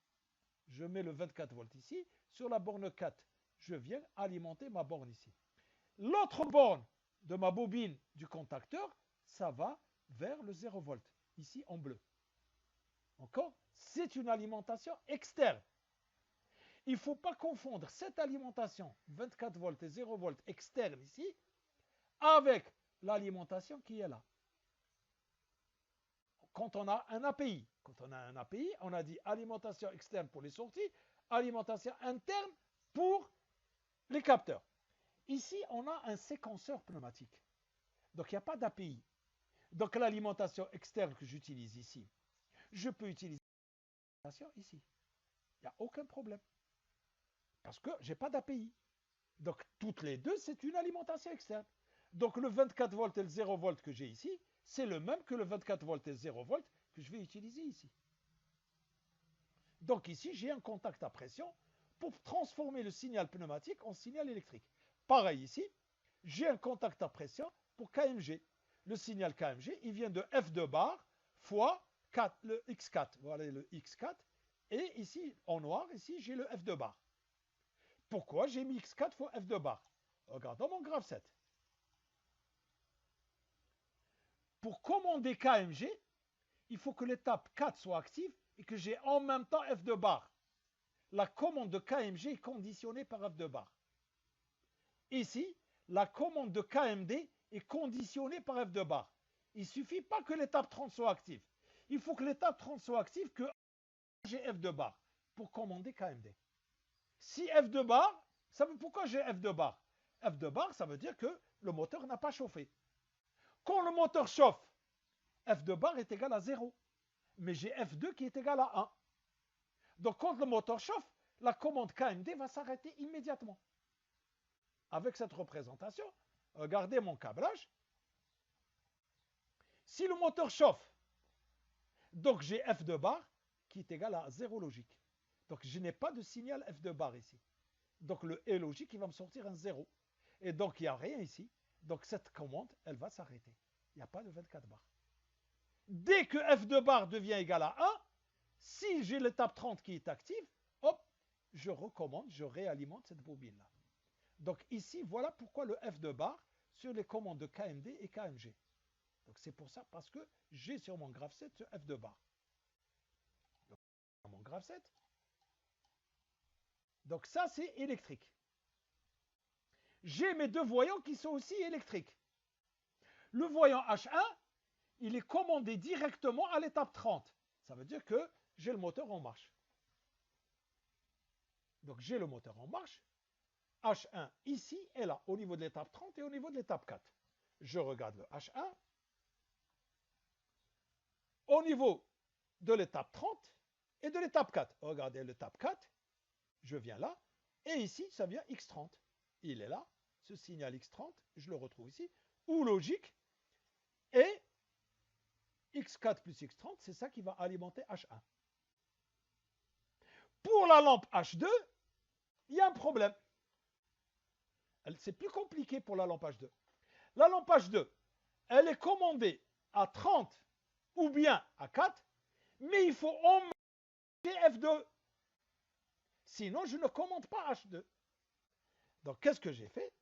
Speaker 1: Je mets le 24 volts ici. Sur la borne 4, je viens alimenter ma borne ici. L'autre borne de ma bobine du contacteur, ça va vers le 0 volt, ici en bleu. Encore, c'est une alimentation externe. Il ne faut pas confondre cette alimentation 24 volts et 0 volts externe ici avec l'alimentation qui est là. Quand on a un API, on a dit alimentation externe pour les sorties, alimentation interne pour les capteurs. Ici, on a un séquenceur pneumatique. Donc, il n'y a pas d'API. Donc, l'alimentation externe que j'utilise ici, je peux utiliser l'alimentation ici. Il n'y a aucun problème. Parce que je n'ai pas d'API. Donc, toutes les deux, c'est une alimentation externe. Donc, le 24 volts et le 0 volts que j'ai ici, c'est le même que le 24 volts et le 0 volts que je vais utiliser ici. Donc, ici, j'ai un contact à pression pour transformer le signal pneumatique en signal électrique. Pareil ici, j'ai un contact à pression pour KMG. Le signal KMG, il vient de F2 bar fois 4, le X4. Voilà le X4. Et ici, en noir, ici, j'ai le F2 bar. Pourquoi j'ai mis X4 fois F2 bar? Regardons mon graphe 7. Pour commander KMG, il faut que l'étape 4 soit active et que j'ai en même temps F2 bar. La commande de KMG est conditionnée par F2 bar. Ici, la commande de KMD est conditionnée par F2 bar. Il ne suffit pas que l'étape 30 soit active. Il faut que l'étape 30 soit active que j'ai F2 bar pour commander KMD. Si F2 bar, ça veut pourquoi j'ai F2 bar? F2 bar, ça veut dire que le moteur n'a pas chauffé. Quand le moteur chauffe, F2 bar est égal à 0. Mais j'ai F2 qui est égal à 1. Donc quand le moteur chauffe, la commande KMD va s'arrêter immédiatement. Avec cette représentation, regardez mon câblage. Si le moteur chauffe, donc j'ai F2 bar qui est égal à 0 logique. Donc je n'ai pas de signal F2 bar ici. Donc le E logique, il va me sortir un 0. Et donc il n'y a rien ici. Donc cette commande, elle va s'arrêter. Il n'y a pas de 24 bar. Dès que F2 bar devient égal à 1, si j'ai l'étape 30 qui est active, hop, je recommande, je réalimente cette bobine-là. Donc ici, voilà pourquoi le F2 bar sur les commandes de KMD et KMG. Donc c'est pour ça, parce que j'ai sur mon graphe 7 ce F2 bar. Donc, dans mon graphe 7. Donc ça, c'est électrique. J'ai mes deux voyants qui sont aussi électriques. Le voyant H1, il est commandé directement à l'étape 30. Ça veut dire que j'ai le moteur en marche. Donc j'ai le moteur en marche. H1 ici et là, au niveau de l'étape 30 et au niveau de l'étape 4. Je regarde le H1. Au niveau de l'étape 30 et de l'étape 4. Regardez l'étape 4. Je viens là. Et ici, ça vient X30. Il est là. Ce signal X30, je le retrouve ici. Ou logique. Et X4 plus X30, c'est ça qui va alimenter H1. Pour la lampe H2, il y a un problème. C'est plus compliqué pour la lampe H2. La lampe H2, elle est commandée à 30 ou bien à 4, mais il faut emmener F2. Sinon, je ne commande pas H2. Donc, qu'est-ce que j'ai fait?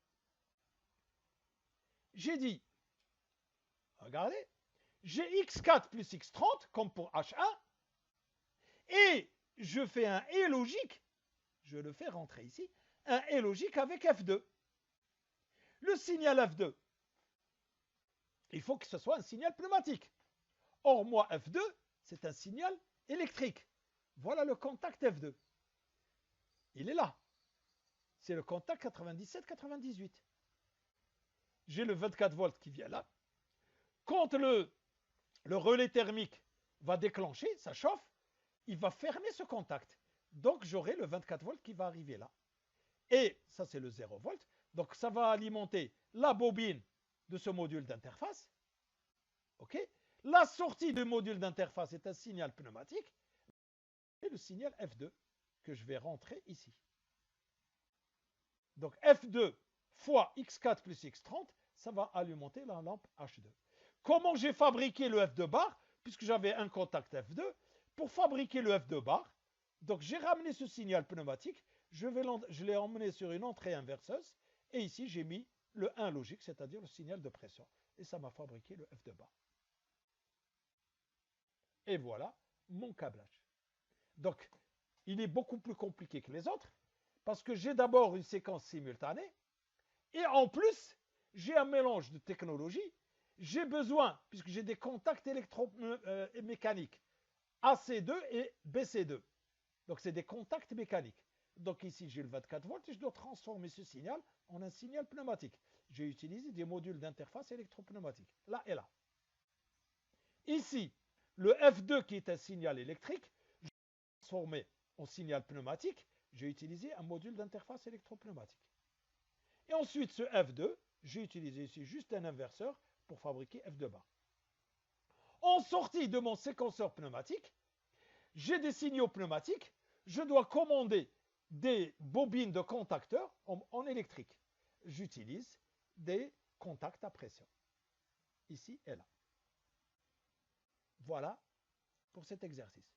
Speaker 1: J'ai dit, regardez, j'ai X4 plus X30, comme pour H1, et je fais un E logique, je le fais rentrer ici, un E logique avec F2. Le signal F2, il faut que ce soit un signal pneumatique. Or, moi, F2, c'est un signal électrique. Voilà le contact F2. Il est là. C'est le contact 97-98. J'ai le 24 volts qui vient là. Quand le relais thermique va déclencher, ça chauffe, il va fermer ce contact. Donc, j'aurai le 24 volts qui va arriver là. Et ça, c'est le 0 volt. Donc, ça va alimenter la bobine de ce module d'interface. OK? La sortie du module d'interface est un signal pneumatique. Et le signal F2 que je vais rentrer ici. Donc, F2 fois X4 plus X30, ça va alimenter la lampe H2. Comment j'ai fabriqué le F2 bar? Puisque j'avais un contact F2. Pour fabriquer le F2 bar, donc j'ai ramené ce signal pneumatique. Je l'ai emmené sur une entrée inverseuse. Et ici, j'ai mis le 1 logique, c'est-à-dire le signal de pression. Et ça m'a fabriqué le F2 bar. Et voilà mon câblage. Donc, il est beaucoup plus compliqué que les autres. Parce que j'ai d'abord une séquence simultanée. Et en plus, j'ai un mélange de technologies. J'ai besoin, puisque j'ai des contacts électromécaniques, AC2 et BC2. Donc, c'est des contacts mécaniques. Donc, ici, j'ai le 24 volts et je dois transformer ce signal en un signal pneumatique. J'ai utilisé des modules d'interface électropneumatique, là et là. Ici, le F2 qui est un signal électrique, je vais le transformer en signal pneumatique. j'ai utilisé un module d'interface électropneumatique. Et ensuite, ce F2, j'ai utilisé ici juste un inverseur pour fabriquer F2 bar. En sortie de mon séquenceur pneumatique, j'ai des signaux pneumatiques, je dois commander des bobines de contacteurs en électrique. J'utilise des contacts à pression, ici et là. Voilà pour cet exercice.